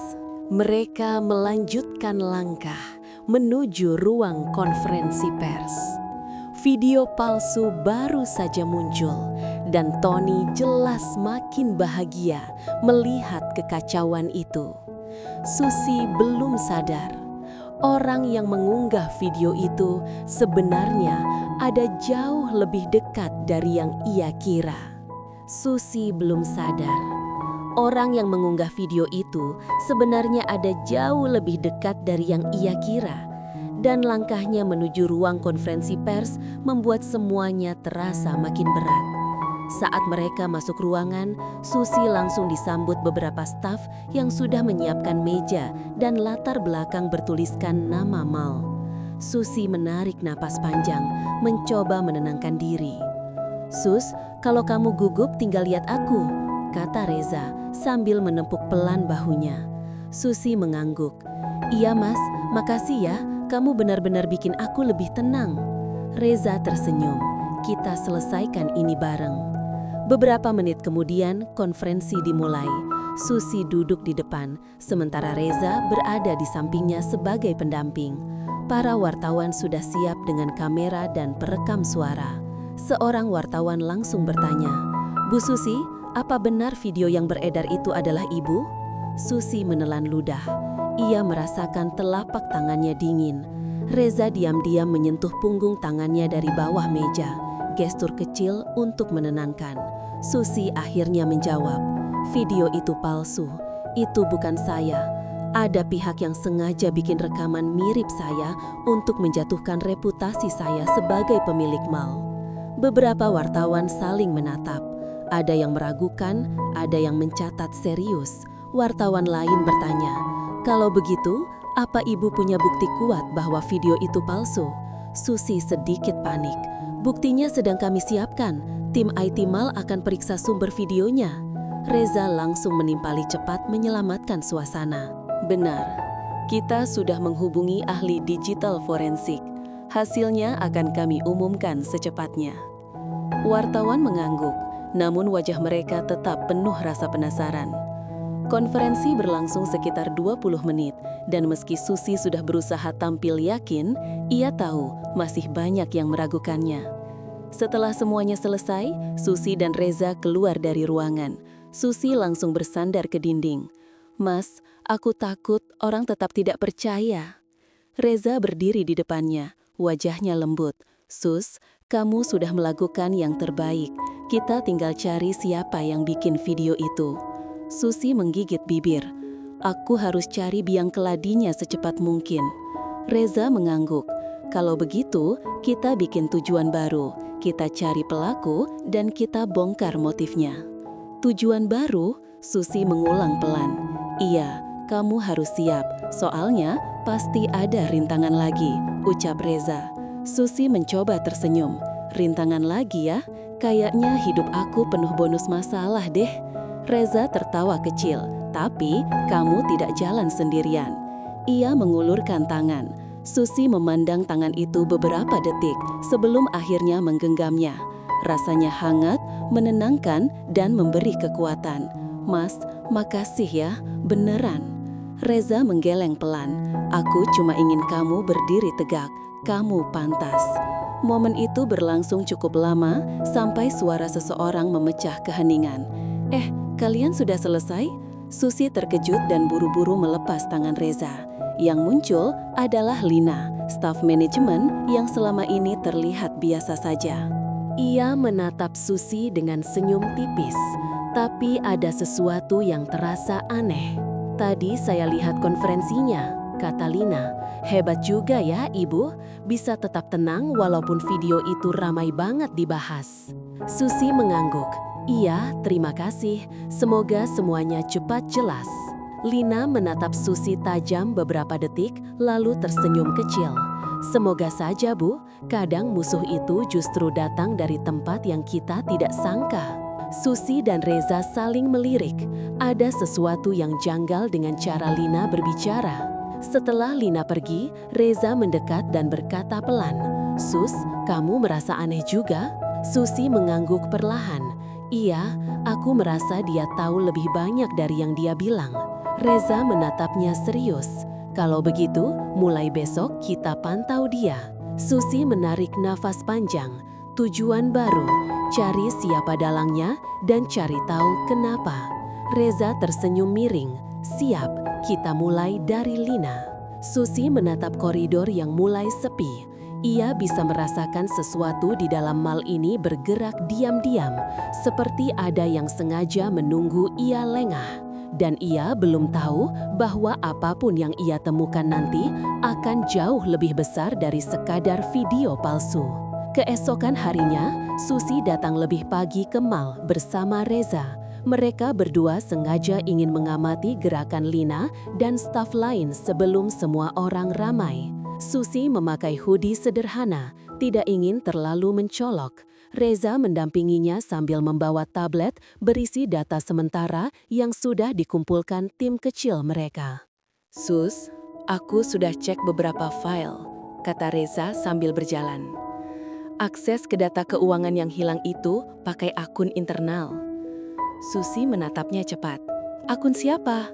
Mereka melanjutkan langkah menuju ruang konferensi pers. Video palsu baru saja muncul dan Tony jelas makin bahagia melihat kekacauan itu. Susi belum sadar, orang yang mengunggah video itu sebenarnya ada jauh lebih dekat dari yang ia kira. Susi belum sadar. Orang yang mengunggah video itu sebenarnya ada jauh lebih dekat dari yang ia kira. Dan langkahnya menuju ruang konferensi pers membuat semuanya terasa makin berat. Saat mereka masuk ruangan, Susi langsung disambut beberapa staf yang sudah menyiapkan meja dan latar belakang bertuliskan nama mall. Susi menarik napas panjang, mencoba menenangkan diri. "Sus, kalau kamu gugup tinggal lihat aku," kata Reza sambil menepuk pelan bahunya. Susi mengangguk. "Iya Mas, makasih ya, kamu benar-benar bikin aku lebih tenang." Reza tersenyum. "Kita selesaikan ini bareng." Beberapa menit kemudian, konferensi dimulai. Susi duduk di depan, sementara Reza berada di sampingnya sebagai pendamping. Para wartawan sudah siap dengan kamera dan perekam suara. Seorang wartawan langsung bertanya, "Bu Susi, apa benar video yang beredar itu adalah Ibu?" Susi menelan ludah. Ia merasakan telapak tangannya dingin. Reza diam-diam menyentuh punggung tangannya dari bawah meja. Gestur kecil untuk menenangkan. Susi akhirnya menjawab, "Video itu palsu. Itu bukan saya. Ada pihak yang sengaja bikin rekaman mirip saya untuk menjatuhkan reputasi saya sebagai pemilik mall." Beberapa wartawan saling menatap. Ada yang meragukan, ada yang mencatat serius. Wartawan lain bertanya, "Kalau begitu, apa Ibu punya bukti kuat bahwa video itu palsu?" Susi sedikit panik. "Buktinya sedang kami siapkan. Tim IT Mall akan periksa sumber videonya." Reza langsung menimpali cepat menyelamatkan suasana. "Benar, kita sudah menghubungi ahli digital forensik. Hasilnya akan kami umumkan secepatnya." Wartawan mengangguk, namun wajah mereka tetap penuh rasa penasaran. Konferensi berlangsung sekitar 20 menit, dan meski Susi sudah berusaha tampil yakin, ia tahu masih banyak yang meragukannya. Setelah semuanya selesai, Susi dan Reza keluar dari ruangan. Susi langsung bersandar ke dinding. "Mas, aku takut orang tetap tidak percaya." Reza berdiri di depannya, wajahnya lembut. "Sus, kamu sudah melakukan yang terbaik. Kita tinggal cari siapa yang bikin video itu." Susi menggigit bibir. "Aku harus cari biang keladinya secepat mungkin." Reza mengangguk. Kalau begitu, kita bikin tujuan baru. Kita cari pelaku dan kita bongkar motifnya. Tujuan baru? Susi mengulang pelan. Iya, kamu harus siap. Soalnya pasti ada rintangan lagi, ucap Reza. Susi mencoba tersenyum. Rintangan lagi ya? Kayaknya hidup aku penuh bonus masalah deh. Reza tertawa kecil. Tapi kamu tidak jalan sendirian. Ia mengulurkan tangan. Susi memandang tangan itu beberapa detik sebelum akhirnya menggenggamnya. Rasanya hangat, menenangkan, dan memberi kekuatan. Mas, makasih ya, beneran. Reza menggeleng pelan. Aku cuma ingin kamu berdiri tegak. Kamu pantas. Momen itu berlangsung cukup lama sampai suara seseorang memecah keheningan. Kalian sudah selesai? Susi terkejut dan buru-buru melepas tangan Reza. Yang muncul adalah Lina, staf manajemen yang selama ini terlihat biasa saja. Ia menatap Susi dengan senyum tipis, tapi ada sesuatu yang terasa aneh. Tadi saya lihat konferensinya, kata Lina. Hebat juga ya ibu, bisa tetap tenang walaupun video itu ramai banget dibahas. Susi mengangguk. Iya, terima kasih. Semoga semuanya cepat jelas. Lina menatap Susi tajam beberapa detik, lalu tersenyum kecil. Semoga saja, Bu. Kadang musuh itu justru datang dari tempat yang kita tidak sangka. Susi dan Reza saling melirik. Ada sesuatu yang janggal dengan cara Lina berbicara. Setelah Lina pergi, Reza mendekat dan berkata pelan, "Sus, kamu merasa aneh juga?" Susi mengangguk perlahan. Iya, aku merasa dia tahu lebih banyak dari yang dia bilang. Reza menatapnya serius. Kalau begitu, mulai besok kita pantau dia. Susi menarik nafas panjang. Tujuan baru, cari siapa dalangnya dan cari tahu kenapa. Reza tersenyum miring. Siap, kita mulai dari Lina. Susi menatap koridor yang mulai sepi. Ia bisa merasakan sesuatu di dalam mal ini bergerak diam-diam, seperti ada yang sengaja menunggu ia lengah. Dan ia belum tahu bahwa apapun yang ia temukan nanti akan jauh lebih besar dari sekadar video palsu. Keesokan harinya, Susi datang lebih pagi ke mal bersama Reza. Mereka berdua sengaja ingin mengamati gerakan Lina dan staf lain sebelum semua orang ramai. Susi memakai hoodie sederhana, tidak ingin terlalu mencolok. Reza mendampinginya sambil membawa tablet berisi data sementara yang sudah dikumpulkan tim kecil mereka. Sus, aku sudah cek beberapa file, kata Reza sambil berjalan. Akses ke data keuangan yang hilang itu pakai akun internal. Susi menatapnya cepat. Akun siapa?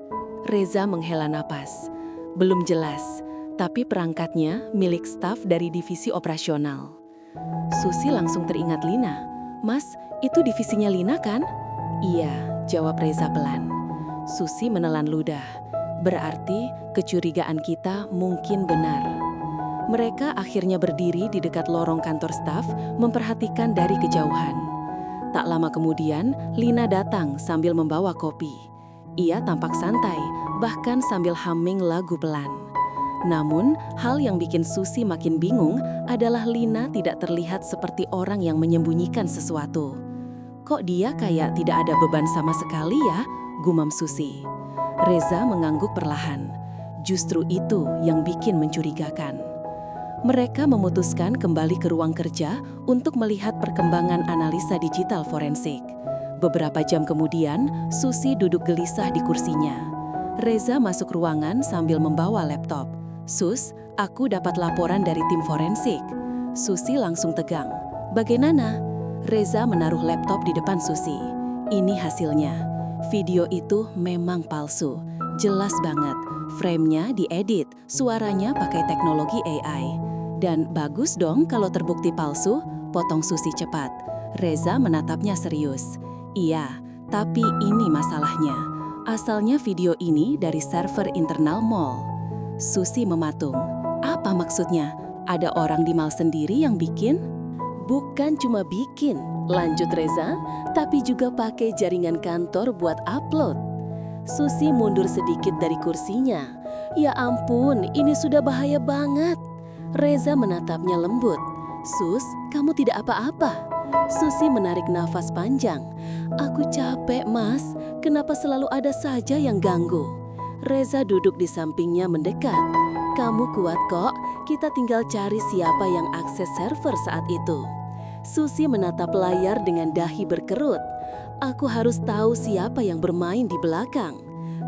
Reza menghela napas. Belum jelas. Tapi perangkatnya milik staf dari divisi operasional. Susi langsung teringat Lina. Mas, itu divisinya Lina kan? Iya, jawab Reza pelan. Susi menelan ludah. Berarti kecurigaan kita mungkin benar. Mereka akhirnya berdiri di dekat lorong kantor staf, memperhatikan dari kejauhan. Tak lama kemudian, Lina datang sambil membawa kopi. Ia tampak santai, bahkan sambil humming lagu pelan. Namun, hal yang bikin Susi makin bingung adalah Lina tidak terlihat seperti orang yang menyembunyikan sesuatu. Kok dia kayak tidak ada beban sama sekali ya? Gumam Susi. Reza mengangguk perlahan. Justru itu yang bikin mencurigakan. Mereka memutuskan kembali ke ruang kerja untuk melihat perkembangan analisa digital forensik. Beberapa jam kemudian, Susi duduk gelisah di kursinya. Reza masuk ruangan sambil membawa laptop. Sus, aku dapat laporan dari tim forensik. Susi langsung tegang. Bagaimana? Reza menaruh laptop di depan Susi. Ini hasilnya. Video itu memang palsu. Jelas banget. Frame-nya diedit, suaranya pakai teknologi AI. Dan bagus dong kalau terbukti palsu, potong Susi cepat. Reza menatapnya serius. Iya, tapi ini masalahnya. Asalnya video ini dari server internal mall. Susi mematung. Apa maksudnya? Ada orang di mal sendiri yang bikin? Bukan cuma bikin, lanjut Reza, tapi juga pakai jaringan kantor buat upload. Susi mundur sedikit dari kursinya. Ya ampun, ini sudah bahaya banget. Reza menatapnya lembut. "Sus, kamu tidak apa-apa." Susi menarik nafas panjang. "Aku capek, Mas. Kenapa selalu ada saja yang ganggu?" Reza duduk di sampingnya mendekat. "Kamu kuat kok, kita tinggal cari siapa yang akses server saat itu." Susi menatap layar dengan dahi berkerut. "Aku harus tahu siapa yang bermain di belakang."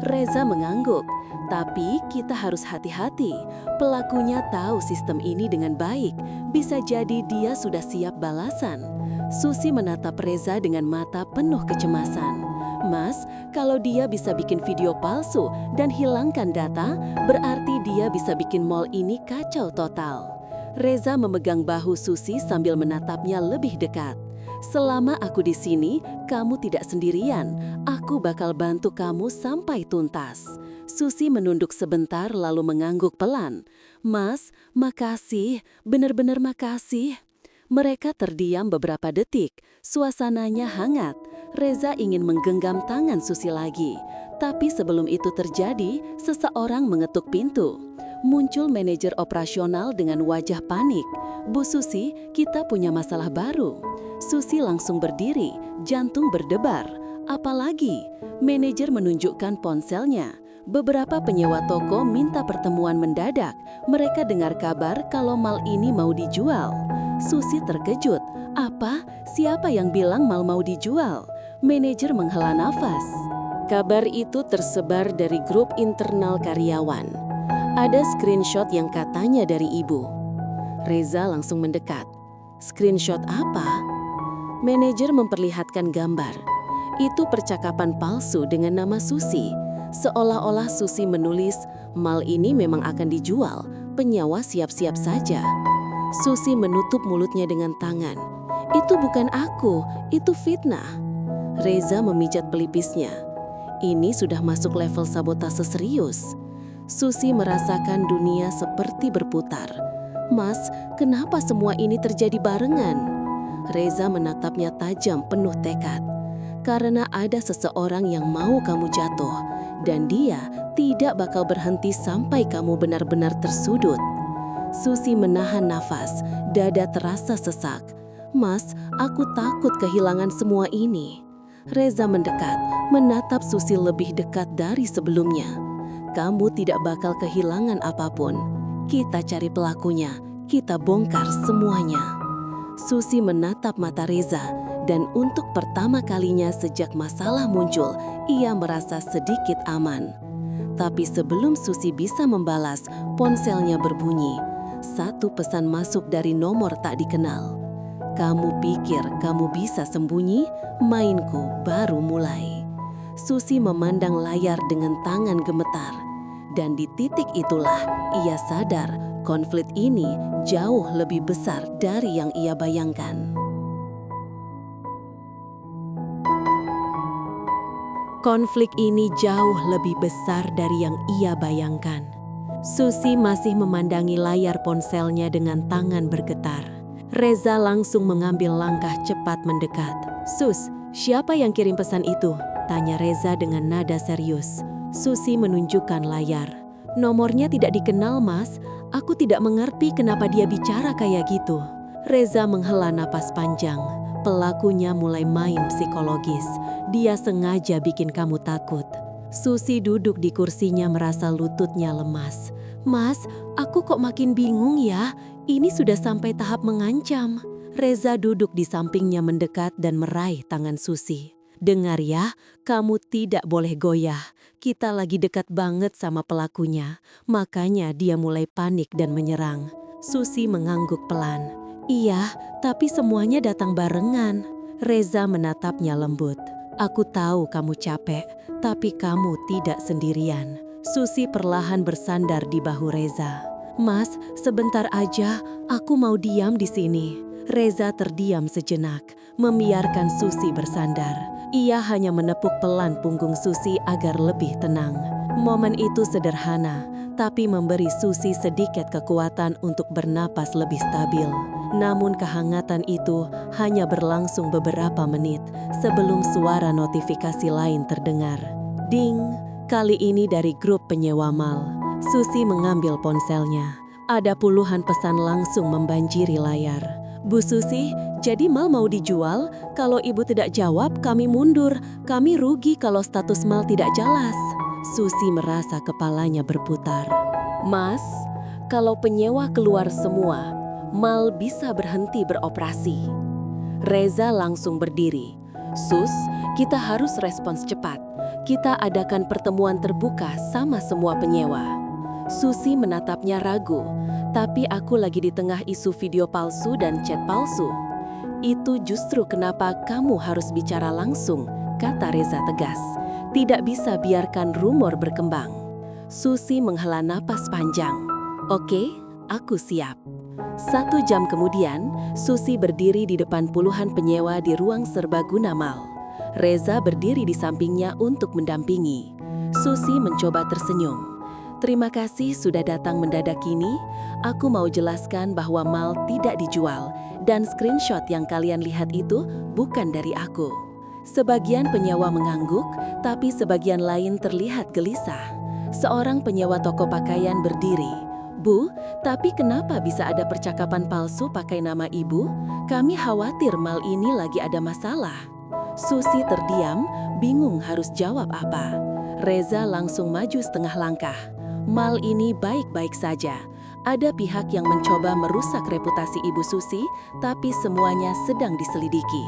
Reza mengangguk. "Tapi kita harus hati-hati. Pelakunya tahu sistem ini dengan baik. Bisa jadi dia sudah siap balasan." Susi menatap Reza dengan mata penuh kecemasan. "Mas, kalau dia bisa bikin video palsu dan hilangkan data, berarti dia bisa bikin mall ini kacau total." Reza memegang bahu Susi sambil menatapnya lebih dekat. "Selama aku di sini, kamu tidak sendirian. Aku bakal bantu kamu sampai tuntas." Susi menunduk sebentar lalu mengangguk pelan. "Mas, makasih, benar-benar makasih." Mereka terdiam beberapa detik, suasananya hangat. Reza ingin menggenggam tangan Susi lagi. Tapi sebelum itu terjadi, seseorang mengetuk pintu. Muncul manajer operasional dengan wajah panik. "Bu Susi, kita punya masalah baru." Susi langsung berdiri, jantung berdebar. "Apalagi?" Manajer menunjukkan ponselnya. "Beberapa penyewa toko minta pertemuan mendadak. Mereka dengar kabar kalau mal ini mau dijual." Susi terkejut. "Apa? Siapa yang bilang mal mau dijual?" Manajer menghela nafas. "Kabar itu tersebar dari grup internal karyawan. Ada screenshot yang katanya dari ibu." Reza langsung mendekat. "Screenshot apa?" Manajer memperlihatkan gambar. Itu percakapan palsu dengan nama Susi. Seolah-olah Susi menulis, "Mal ini memang akan dijual, penyewa siap-siap saja." Susi menutup mulutnya dengan tangan. "Itu bukan aku, itu fitnah." Reza memijat pelipisnya. Ini sudah masuk level sabotase serius. Susi merasakan dunia seperti berputar. "Mas, kenapa semua ini terjadi barengan?" Reza menatapnya tajam penuh tekad. "Karena ada seseorang yang mau kamu jatuh, dan dia tidak bakal berhenti sampai kamu benar-benar tersudut." Susi menahan nafas, dada terasa sesak. "Mas, aku takut kehilangan semua ini." Reza mendekat, menatap Susi lebih dekat dari sebelumnya. "Kamu tidak bakal kehilangan apapun. Kita cari pelakunya, kita bongkar semuanya." Susi menatap mata Reza, dan untuk pertama kalinya sejak masalah muncul, ia merasa sedikit aman. Tapi sebelum Susi bisa membalas, ponselnya berbunyi. Satu pesan masuk dari nomor tak dikenal. "Kamu pikir kamu bisa sembunyi? Mainku baru mulai." Susi memandang layar dengan tangan gemetar. Dan di titik itulah ia sadar konflik ini jauh lebih besar dari yang ia bayangkan. Konflik ini jauh lebih besar dari yang ia bayangkan. Susi masih memandangi layar ponselnya dengan tangan bergetar. Reza langsung mengambil langkah cepat mendekat. "Sus, siapa yang kirim pesan itu?" tanya Reza dengan nada serius. Susi menunjukkan layar. "Nomornya tidak dikenal, Mas. Aku tidak mengerti kenapa dia bicara kayak gitu." Reza menghela napas panjang. Pelakunya mulai main psikologis. Dia sengaja bikin kamu takut. Susi duduk di kursinya merasa lututnya lemas. "Mas, aku kok makin bingung ya. Ini sudah sampai tahap mengancam." Reza duduk di sampingnya mendekat dan meraih tangan Susi. "Dengar ya, kamu tidak boleh goyah. Kita lagi dekat banget sama pelakunya. Makanya dia mulai panik dan menyerang." Susi mengangguk pelan. "Iya, tapi semuanya datang barengan." Reza menatapnya lembut. "Aku tahu kamu capek, tapi kamu tidak sendirian." Susi perlahan bersandar di bahu Reza. "Mas, sebentar aja, aku mau diam di sini." Reza terdiam sejenak, membiarkan Susi bersandar. Ia hanya menepuk pelan punggung Susi agar lebih tenang. Momen itu sederhana, tapi memberi Susi sedikit kekuatan untuk bernapas lebih stabil. Namun kehangatan itu hanya berlangsung beberapa menit sebelum suara notifikasi lain terdengar. Ding! Kali ini dari grup penyewa mal. Susi mengambil ponselnya. Ada puluhan pesan langsung membanjiri layar. Bu Susi, jadi mal mau dijual? Kalau ibu tidak jawab, kami mundur. Kami rugi kalau status mal tidak jelas. Susi merasa kepalanya berputar. Mas, kalau penyewa keluar semua, mal bisa berhenti beroperasi. Reza langsung berdiri. Sus, kita harus respons cepat. Kita adakan pertemuan terbuka sama semua penyewa. Susi menatapnya ragu, tapi aku lagi di tengah isu video palsu dan chat palsu. Itu justru kenapa kamu harus bicara langsung, kata Reza tegas. Tidak bisa biarkan rumor berkembang. Susi menghela napas panjang. Oke, aku siap. 1 jam kemudian, Susi berdiri di depan puluhan penyewa di ruang serbaguna mal. Reza berdiri di sampingnya untuk mendampingi. Susi mencoba tersenyum. Terima kasih sudah datang mendadak ini. Aku mau jelaskan bahwa mal tidak dijual dan screenshot yang kalian lihat itu bukan dari aku. Sebagian penyewa mengangguk, tapi sebagian lain terlihat gelisah. Seorang penyewa toko pakaian berdiri. Bu, tapi kenapa bisa ada percakapan palsu pakai nama ibu? Kami khawatir mal ini lagi ada masalah. Susi terdiam, bingung harus jawab apa. Reza langsung maju setengah langkah. Mal ini baik-baik saja. Ada pihak yang mencoba merusak reputasi Ibu Susi, tapi semuanya sedang diselidiki.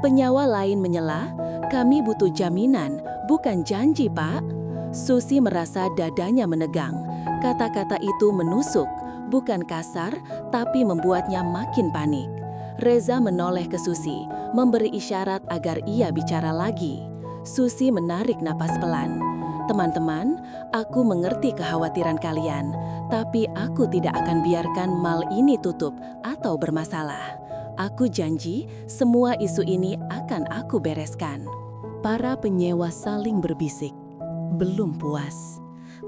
Penyewa lain menyela, kami butuh jaminan, bukan janji, Pak. Susi merasa dadanya menegang. Kata-kata itu menusuk, bukan kasar, tapi membuatnya makin panik. Reza menoleh ke Susi, memberi isyarat agar ia bicara lagi. Susi menarik napas pelan. Teman-teman, aku mengerti kekhawatiran kalian, tapi aku tidak akan biarkan mal ini tutup atau bermasalah. Aku janji semua isu ini akan aku bereskan. Para penyewa saling berbisik. Belum puas.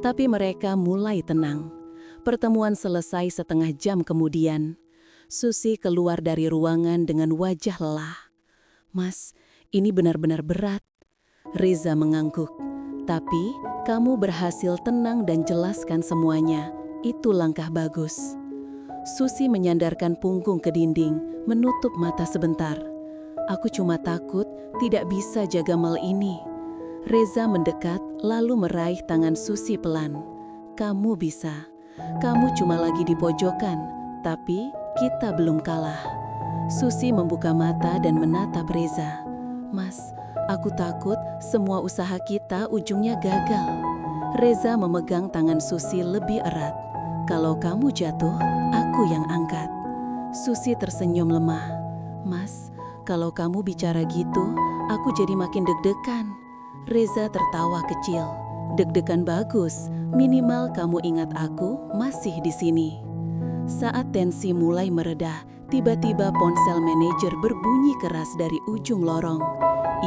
Tapi mereka mulai tenang. Pertemuan selesai setengah jam kemudian. Susi keluar dari ruangan dengan wajah lelah. Mas, ini benar-benar berat. Reza mengangguk. Tapi kamu berhasil tenang dan jelaskan semuanya. Itu langkah bagus. Susi menyandarkan punggung ke dinding, menutup mata sebentar. Aku cuma takut tidak bisa jaga mal ini. Reza mendekat lalu meraih tangan Susi pelan. Kamu bisa. Kamu cuma lagi di pojokan, tapi kita belum kalah. Susi membuka mata dan menatap Reza. Mas, aku takut semua usaha kita ujungnya gagal. Reza memegang tangan Susi lebih erat. Kalau kamu jatuh, aku yang angkat. Susi tersenyum lemah. Mas, kalau kamu bicara gitu, aku jadi makin deg-degan. Reza tertawa kecil. Deg-degan bagus, minimal kamu ingat aku masih di sini. Saat tensi mulai mereda, tiba-tiba ponsel manajer berbunyi keras dari ujung lorong.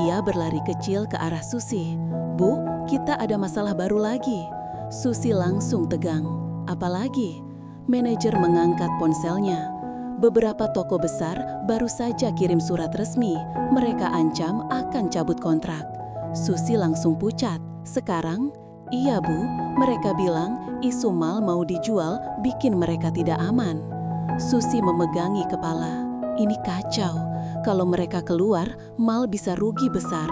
Ia berlari kecil ke arah Susi. Bu, kita ada masalah baru lagi. Susi langsung tegang. Apalagi? Manajer mengangkat ponselnya. Beberapa toko besar baru saja kirim surat resmi. Mereka ancam akan cabut kontrak. Susi langsung pucat. Sekarang, iya Bu, mereka bilang isu mal mau dijual bikin mereka tidak aman. Susi memegangi kepala. Ini kacau. Kalau mereka keluar, mal bisa rugi besar.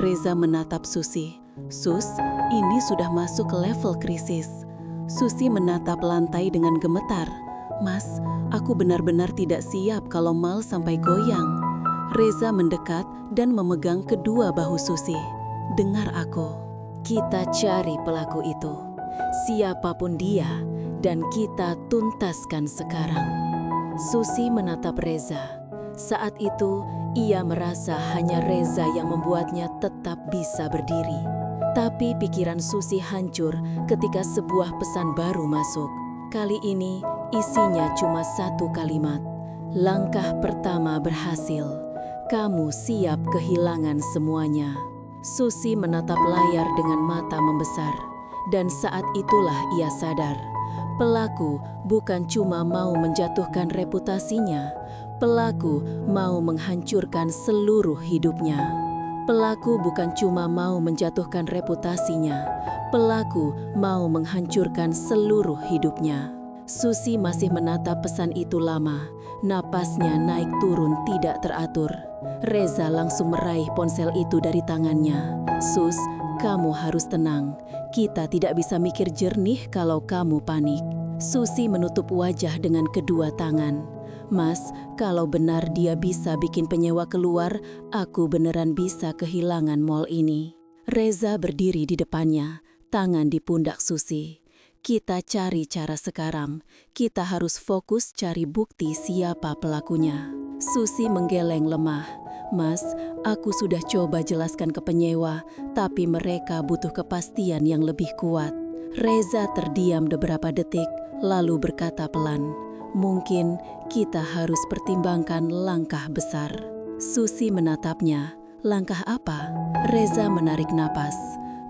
Reza menatap Susi. Sus, ini sudah masuk ke level krisis. Susi menatap lantai dengan gemetar. Mas, aku benar-benar tidak siap kalau mal sampai goyang. Reza mendekat dan memegang kedua bahu Susi. Dengar aku. Kita cari pelaku itu. Siapapun dia, dan kita tuntaskan sekarang. Susi menatap Reza. Saat itu, ia merasa hanya Reza yang membuatnya tetap bisa berdiri. Tapi pikiran Susi hancur ketika sebuah pesan baru masuk. Kali ini, isinya cuma satu kalimat. Langkah pertama berhasil. Kamu siap kehilangan semuanya. Susi menatap layar dengan mata membesar. Dan saat itulah ia sadar. Pelaku bukan cuma mau menjatuhkan reputasinya. Pelaku mau menghancurkan seluruh hidupnya. Pelaku bukan cuma mau menjatuhkan reputasinya. Pelaku mau menghancurkan seluruh hidupnya. Susi masih menatap pesan itu lama. Napasnya naik turun tidak teratur. Reza langsung meraih ponsel itu dari tangannya. Sus, kamu harus tenang. Kita tidak bisa mikir jernih kalau kamu panik. Susi menutup wajah dengan kedua tangan. Mas, kalau benar dia bisa bikin penyewa keluar, aku beneran bisa kehilangan mall ini. Reza berdiri di depannya, tangan di pundak Susi. Kita cari cara sekarang. Kita harus fokus cari bukti siapa pelakunya. Susi menggeleng lemah. Mas, aku sudah coba jelaskan ke penyewa, tapi mereka butuh kepastian yang lebih kuat. Reza terdiam beberapa detik, lalu berkata pelan, mungkin kita harus pertimbangkan langkah besar. Susi menatapnya. Langkah apa? Reza menarik napas.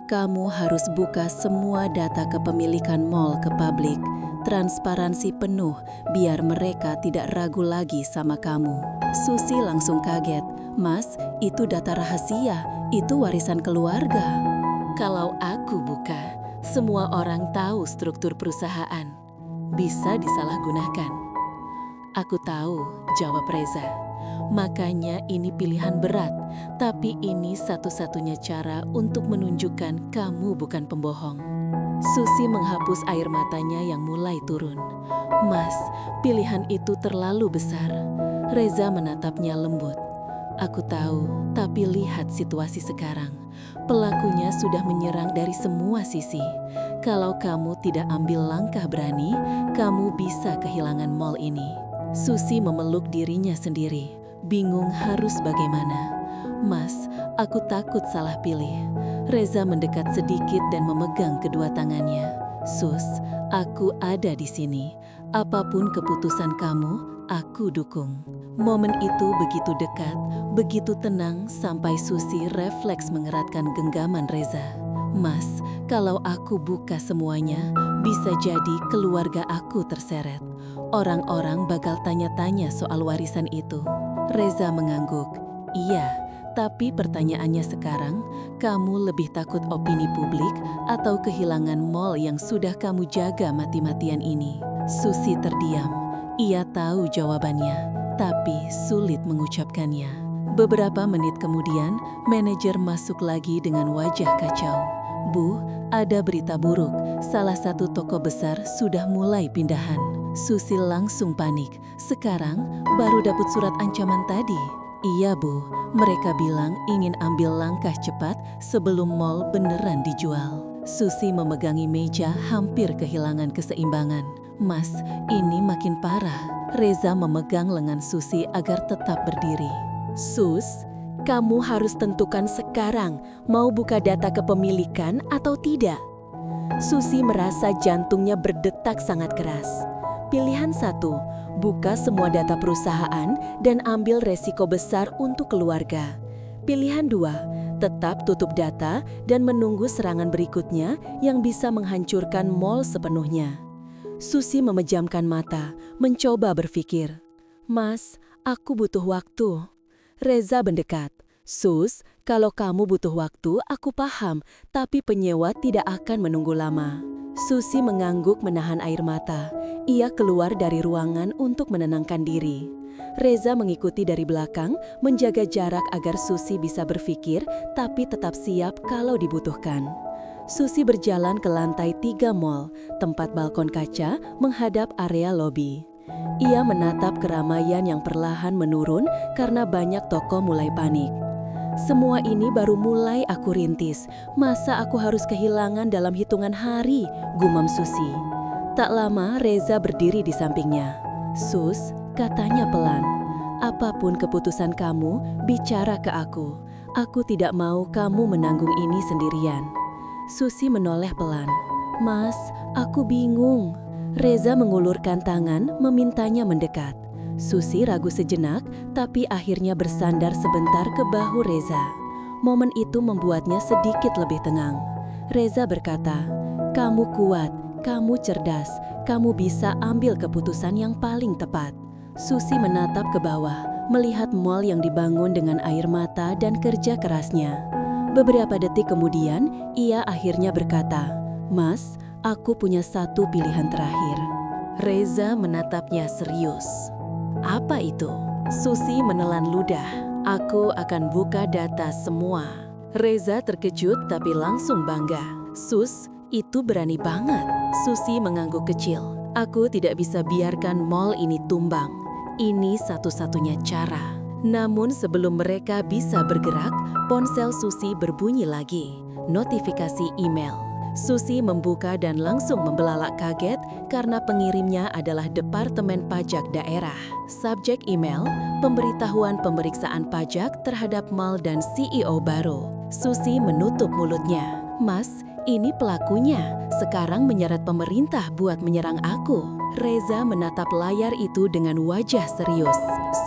Kamu harus buka semua data kepemilikan mall ke publik. Transparansi penuh biar mereka tidak ragu lagi sama kamu. Susi langsung kaget. Mas, itu data rahasia. Itu warisan keluarga. Kalau aku buka, semua orang tahu struktur perusahaan. Bisa disalahgunakan. Aku tahu, jawab Reza. Makanya ini pilihan berat, tapi ini satu-satunya cara untuk menunjukkan kamu bukan pembohong. Susi menghapus air matanya yang mulai turun. Mas, pilihan itu terlalu besar. Reza menatapnya lembut. Aku tahu, tapi lihat situasi sekarang. Pelakunya sudah menyerang dari semua sisi. Kalau kamu tidak ambil langkah berani, kamu bisa kehilangan mall ini. Susi memeluk dirinya sendiri. Bingung harus bagaimana. Mas, aku takut salah pilih. Reza mendekat sedikit dan memegang kedua tangannya. Sus, aku ada di sini. Apapun keputusan kamu, aku dukung. Momen itu begitu dekat, begitu tenang sampai Susi refleks mengeratkan genggaman Reza. Mas, kalau aku buka semuanya, bisa jadi keluarga aku terseret. Orang-orang bakal tanya-tanya soal warisan itu. Reza mengangguk. Iya, tapi pertanyaannya sekarang, kamu lebih takut opini publik atau kehilangan mall yang sudah kamu jaga mati-matian ini? Susi terdiam. Ia tahu jawabannya, tapi sulit mengucapkannya. Beberapa menit kemudian, manajer masuk lagi dengan wajah kacau. Bu, ada berita buruk. Salah satu toko besar sudah mulai pindahan. Susi langsung panik. Sekarang baru dapat surat ancaman tadi. Iya Bu, mereka bilang ingin ambil langkah cepat sebelum mall beneran dijual. Susi memegangi meja hampir kehilangan keseimbangan. Mas, ini makin parah. Reza memegang lengan Susi agar tetap berdiri. Sus, kamu harus tentukan sekarang mau buka data kepemilikan atau tidak. Susi merasa jantungnya berdetak sangat keras. Pilihan 1, buka semua data perusahaan dan ambil resiko besar untuk keluarga. Pilihan 2, tetap tutup data dan menunggu serangan berikutnya yang bisa menghancurkan mall sepenuhnya. Susi memejamkan mata, mencoba berpikir. Mas, aku butuh waktu. Reza mendekat. Sus, kalau kamu butuh waktu, aku paham, tapi penyewa tidak akan menunggu lama. Susi mengangguk menahan air mata. Ia keluar dari ruangan untuk menenangkan diri. Reza mengikuti dari belakang, menjaga jarak agar Susi bisa berpikir, tapi tetap siap kalau dibutuhkan. Susi berjalan ke lantai 3 mall, tempat balkon kaca menghadap area lobi. Ia menatap keramaian yang perlahan menurun karena banyak toko mulai panik. Semua ini baru mulai aku rintis. Masa aku harus kehilangan dalam hitungan hari, gumam Susi. Tak lama Reza berdiri di sampingnya. Sus, katanya pelan. Apapun keputusan kamu, bicara ke aku. Aku tidak mau kamu menanggung ini sendirian. Susi menoleh pelan. Mas, aku bingung. Reza mengulurkan tangan, memintanya mendekat. Susi ragu sejenak, tapi akhirnya bersandar sebentar ke bahu Reza. Momen itu membuatnya sedikit lebih tenang. Reza berkata, kamu kuat, kamu cerdas, kamu bisa ambil keputusan yang paling tepat. Susi menatap ke bawah, melihat mall yang dibangun dengan air mata dan kerja kerasnya. Beberapa detik kemudian, ia akhirnya berkata, Mas, aku punya satu pilihan terakhir. Reza menatapnya serius. Apa itu? Susi menelan ludah. Aku akan buka data semua. Reza terkejut tapi langsung bangga. Sus, itu berani banget. Susi mengangguk kecil. Aku tidak bisa biarkan mall ini tumbang. Ini satu-satunya cara. Namun sebelum mereka bisa bergerak, ponsel Susi berbunyi lagi. Notifikasi email. Susi membuka dan langsung membelalak kaget karena pengirimnya adalah Departemen Pajak Daerah. Subjek email, pemberitahuan pemeriksaan pajak terhadap Mal dan CEO baru. Susi menutup mulutnya. Mas, ini pelakunya. Sekarang menyeret pemerintah buat menyerang aku. Reza menatap layar itu dengan wajah serius.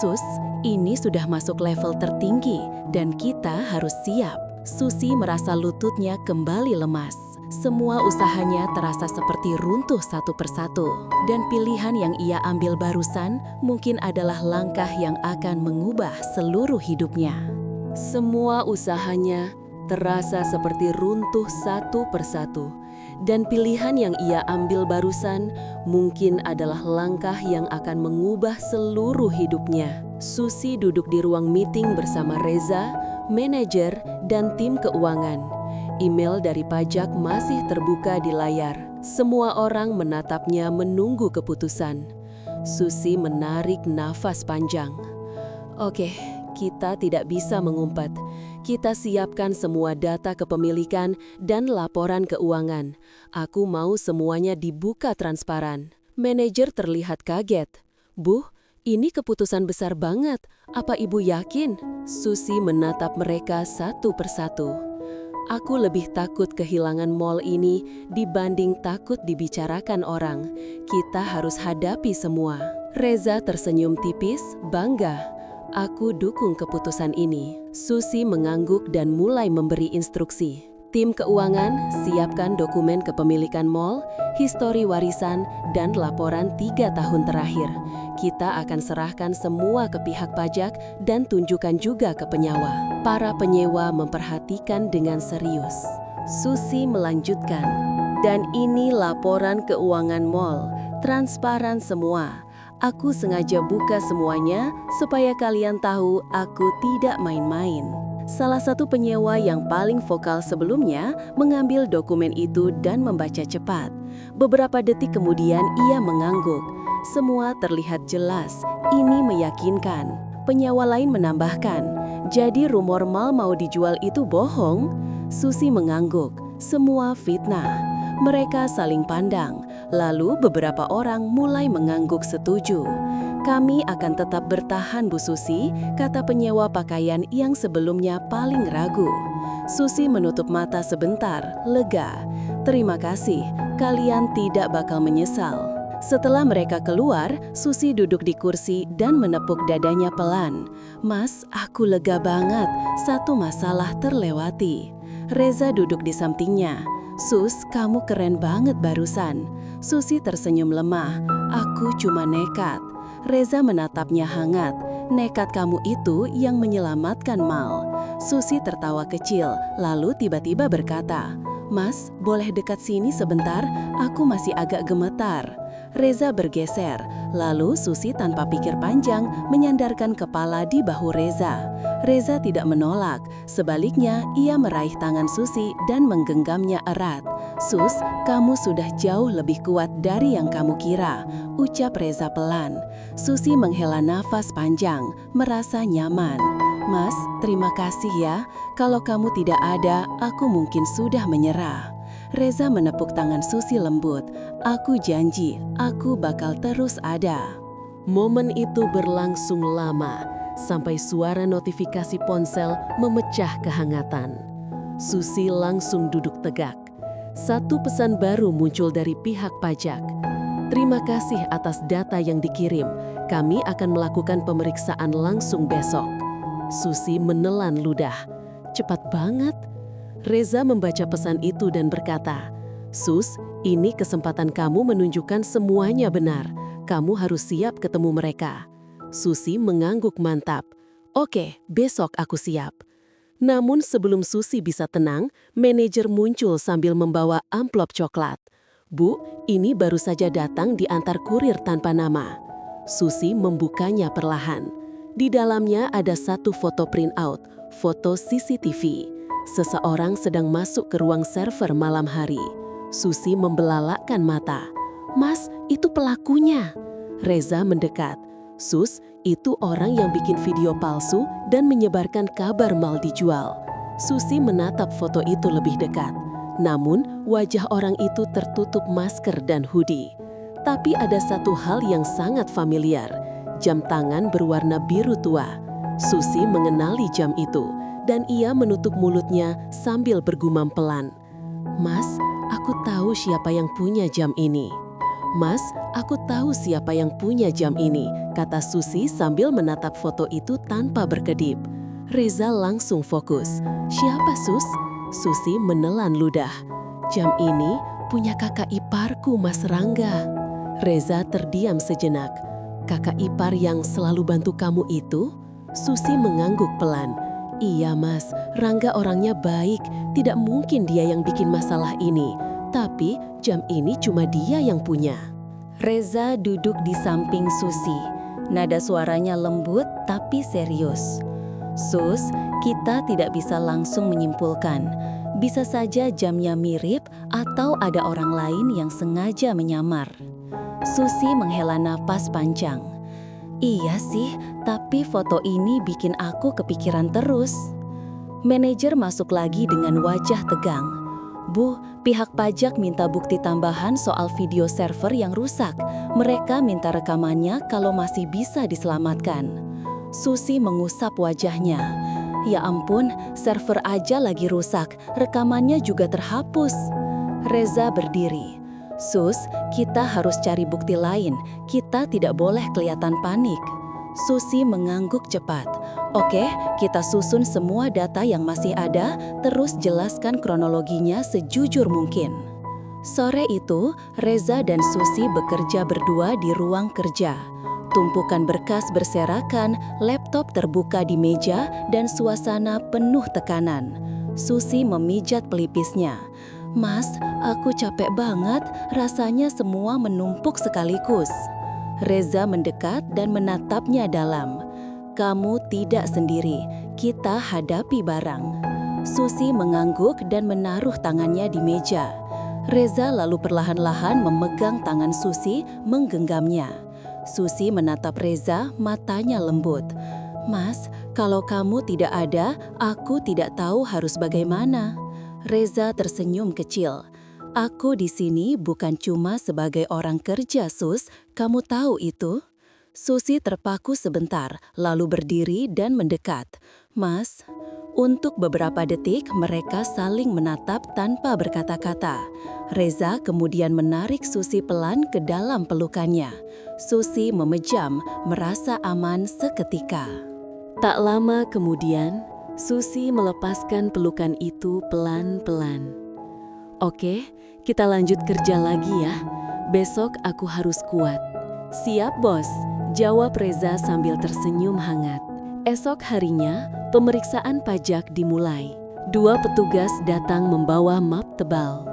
Sus, ini sudah masuk level tertinggi dan kita harus siap. Susi merasa lututnya kembali lemas. Semua usahanya terasa seperti runtuh satu persatu. Dan pilihan yang ia ambil barusan mungkin adalah langkah yang akan mengubah seluruh hidupnya. Semua usahanya terasa seperti runtuh satu persatu. Dan pilihan yang ia ambil barusan mungkin adalah langkah yang akan mengubah seluruh hidupnya. Susi duduk di ruang meeting bersama Reza, manajer, dan tim keuangan. Email dari pajak masih terbuka di layar. Semua orang menatapnya menunggu keputusan. Susi menarik nafas panjang. Oke, kita tidak bisa mengumpat. Kita siapkan semua data kepemilikan dan laporan keuangan. Aku mau semuanya dibuka transparan. Manajer terlihat kaget. Bu, ini keputusan besar banget. Apa ibu yakin? Susi menatap mereka satu persatu. Aku lebih takut kehilangan mall ini dibanding takut dibicarakan orang. Kita harus hadapi semua. Reza tersenyum tipis, bangga. Aku dukung keputusan ini. Susi mengangguk dan mulai memberi instruksi. Tim keuangan, siapkan dokumen kepemilikan mall, histori warisan, dan laporan 3 tahun terakhir. Kita akan serahkan semua ke pihak pajak dan tunjukkan juga ke penyewa. Para penyewa memperhatikan dengan serius. Susi melanjutkan. Dan ini laporan keuangan mall, transparan semua. Aku sengaja buka semuanya supaya kalian tahu aku tidak main-main. Salah satu penyewa yang paling vokal sebelumnya mengambil dokumen itu dan membaca cepat. Beberapa detik kemudian ia mengangguk. Semua terlihat jelas. Ini meyakinkan. Penyewa lain menambahkan, jadi rumor mal mau dijual itu bohong? Susi mengangguk. Semua fitnah. Mereka saling pandang, lalu beberapa orang mulai mengangguk setuju. Kami akan tetap bertahan Bu Susi, kata penyewa pakaian yang sebelumnya paling ragu. Susi menutup mata sebentar, lega. Terima kasih, kalian tidak bakal menyesal. Setelah mereka keluar, Susi duduk di kursi dan menepuk dadanya pelan. Mas, aku lega banget, satu masalah terlewati. Reza duduk di sampingnya. Sus, kamu keren banget barusan. Susi tersenyum lemah. Aku cuma nekat. Reza menatapnya hangat. Nekat kamu itu yang menyelamatkan Mal. Susi tertawa kecil, lalu tiba-tiba berkata, Mas, boleh dekat sini sebentar? Aku masih agak gemetar. Reza bergeser, lalu Susi tanpa pikir panjang menyandarkan kepala di bahu Reza. Reza tidak menolak, sebaliknya ia meraih tangan Susi dan menggenggamnya erat. Sus, kamu sudah jauh lebih kuat dari yang kamu kira, ucap Reza pelan. Susi menghela nafas panjang, merasa nyaman. Mas, terima kasih ya, kalau kamu tidak ada, aku mungkin sudah menyerah. Reza menepuk tangan Susi lembut. Aku janji, aku bakal terus ada. Momen itu berlangsung lama, sampai suara notifikasi ponsel memecah kehangatan. Susi langsung duduk tegak. Satu pesan baru muncul dari pihak pajak. Terima kasih atas data yang dikirim. Kami akan melakukan pemeriksaan langsung besok. Susi menelan ludah. Cepat banget. Reza membaca pesan itu dan berkata, Sus, ini kesempatan kamu menunjukkan semuanya benar. Kamu harus siap ketemu mereka. Susi mengangguk mantap. Oke, besok aku siap. Namun sebelum Susi bisa tenang, manajer muncul sambil membawa amplop coklat. "Bu, ini baru saja datang diantar kurir tanpa nama." Susi membukanya perlahan. Di dalamnya ada satu foto printout, foto CCTV. Seseorang sedang masuk ke ruang server malam hari. Susi membelalakkan mata. "Mas, itu pelakunya." Reza mendekat. "Sus, itu orang yang bikin video palsu dan menyebarkan kabar mal dijual." Susi menatap foto itu lebih dekat. Namun, wajah orang itu tertutup masker dan hoodie. Tapi ada satu hal yang sangat familiar, jam tangan berwarna biru tua. Susi mengenali jam itu, dan ia menutup mulutnya sambil bergumam pelan. "Mas, aku tahu siapa yang punya jam ini." "Mas, aku tahu siapa yang punya jam ini," kata Susi sambil menatap foto itu tanpa berkedip. Reza langsung fokus. "Siapa, Sus?" Susi menelan ludah. "Jam ini punya kakak iparku, Mas Rangga." Reza terdiam sejenak. "Kakak ipar yang selalu bantu kamu itu?" Susi mengangguk pelan. "Iya, Mas, Rangga orangnya baik. Tidak mungkin dia yang bikin masalah ini. Tapi jam ini cuma dia yang punya." Reza duduk di samping Susi. Nada suaranya lembut tapi serius. "Sus, kita tidak bisa langsung menyimpulkan. Bisa saja jamnya mirip atau ada orang lain yang sengaja menyamar." Susi menghela napas panjang. "Iya sih, tapi foto ini bikin aku kepikiran terus." Manajer masuk lagi dengan wajah tegang. "Bu, pihak pajak minta bukti tambahan soal video server yang rusak. Mereka minta rekamannya kalau masih bisa diselamatkan." Susi mengusap wajahnya. "Ya ampun, server aja lagi rusak, rekamannya juga terhapus." Reza berdiri. "Sus, kita harus cari bukti lain. Kita tidak boleh kelihatan panik." Susi mengangguk cepat. "Oke, kita susun semua data yang masih ada, terus jelaskan kronologinya sejujur mungkin." Sore itu, Reza dan Susi bekerja berdua di ruang kerja. Tumpukan berkas berserakan, laptop terbuka di meja, dan suasana penuh tekanan. Susi memijat pelipisnya. "Mas, aku capek banget, rasanya semua menumpuk sekaligus." Reza mendekat dan menatapnya dalam. "Kamu tidak sendiri, kita hadapi bareng." Susi mengangguk dan menaruh tangannya di meja. Reza lalu perlahan-lahan memegang tangan Susi, menggenggamnya. Susi menatap Reza, matanya lembut. "Mas, kalau kamu tidak ada, aku tidak tahu harus bagaimana." Reza tersenyum kecil. "Aku di sini bukan cuma sebagai orang kerja, Sus. Kamu tahu itu?" Susi terpaku sebentar, lalu berdiri dan mendekat. "Mas." Untuk beberapa detik mereka saling menatap tanpa berkata-kata. Reza kemudian menarik Susi pelan ke dalam pelukannya. Susi memejam, merasa aman seketika. Tak lama kemudian, Susi melepaskan pelukan itu pelan-pelan. "Oke, kita lanjut kerja lagi ya. Besok aku harus kuat." "Siap, Bos," jawab Reza sambil tersenyum hangat. Esok harinya, pemeriksaan pajak dimulai. 2 petugas datang membawa map tebal.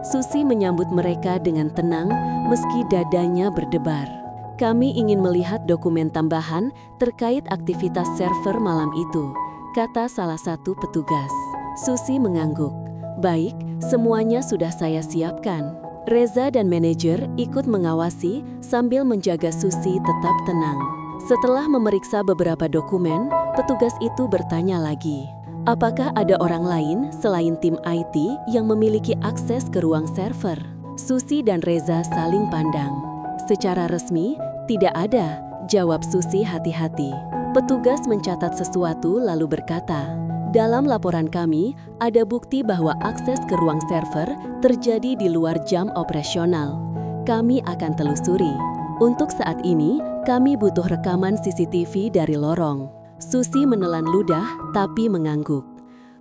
Susi menyambut mereka dengan tenang meski dadanya berdebar. "Kami ingin melihat dokumen tambahan terkait aktivitas server malam itu," kata salah satu petugas. Susi mengangguk. "Baik, semuanya sudah saya siapkan." Reza dan manajer ikut mengawasi sambil menjaga Susi tetap tenang. Setelah memeriksa beberapa dokumen, petugas itu bertanya lagi, apakah ada orang lain selain tim IT yang memiliki akses ke ruang server? Susi dan Reza saling pandang. "Secara resmi, tidak ada," jawab Susi hati-hati. Petugas mencatat sesuatu lalu berkata, "Dalam laporan kami, ada bukti bahwa akses ke ruang server terjadi di luar jam operasional. Kami akan telusuri. Untuk saat ini, kami butuh rekaman CCTV dari lorong." Susi menelan ludah tapi mengangguk.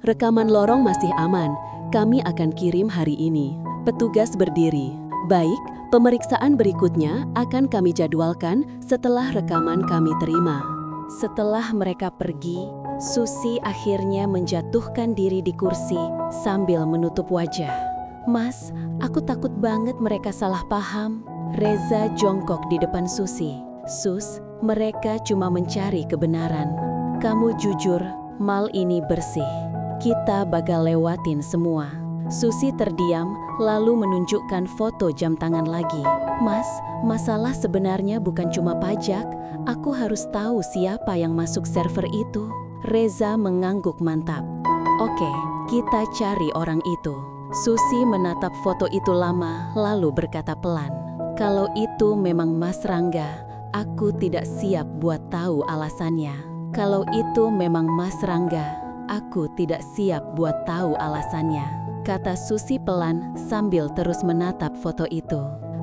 "Rekaman lorong masih aman, kami akan kirim hari ini." Petugas berdiri. "Baik, pemeriksaan berikutnya akan kami jadwalkan setelah rekaman kami terima." Setelah mereka pergi, Susi akhirnya menjatuhkan diri di kursi sambil menutup wajah. Mas, aku takut banget mereka salah paham. Reza jongkok di depan Susi. Sus, mereka cuma mencari kebenaran. Kamu jujur, mal ini bersih. Kita bakal lewatin semua. Susi terdiam, lalu menunjukkan foto jam tangan lagi. Mas, masalah sebenarnya bukan cuma pajak. Aku harus tahu siapa yang masuk server itu. Reza mengangguk mantap. Oke, kita cari orang itu. Susi menatap foto itu lama, lalu berkata pelan. Kalau itu memang Mas Rangga, aku tidak siap buat tahu alasannya. Kalau itu memang Mas Rangga, aku tidak siap buat tahu alasannya, kata Susi pelan sambil terus menatap foto itu.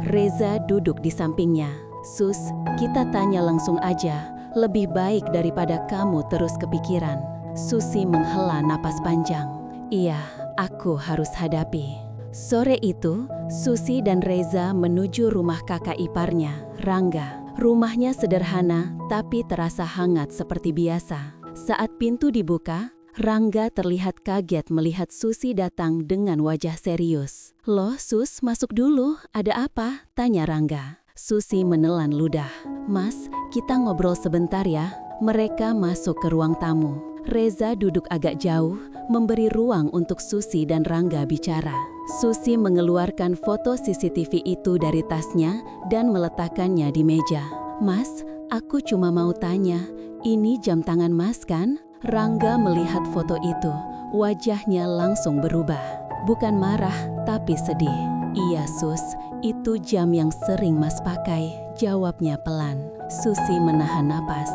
Reza duduk di sampingnya. Sus, kita tanya langsung aja, lebih baik daripada kamu terus kepikiran. Susi menghela napas panjang. Iya, aku harus hadapi. Sore itu, Susi dan Reza menuju rumah kakak iparnya, Rangga. Rumahnya sederhana, tapi terasa hangat seperti biasa. Saat pintu dibuka, Rangga terlihat kaget melihat Susi datang dengan wajah serius. Loh Sus, masuk dulu, ada apa? Tanya Rangga. Susi menelan ludah. Mas, kita ngobrol sebentar ya. Mereka masuk ke ruang tamu. Reza duduk agak jauh, memberi ruang untuk Susi dan Rangga bicara. Susi mengeluarkan foto CCTV itu dari tasnya dan meletakkannya di meja. Mas, aku cuma mau tanya, ini jam tangan Mas kan? Rangga melihat foto itu, wajahnya langsung berubah. Bukan marah, tapi sedih. Iya Sus, itu jam yang sering Mas pakai, jawabnya pelan. Susi menahan napas.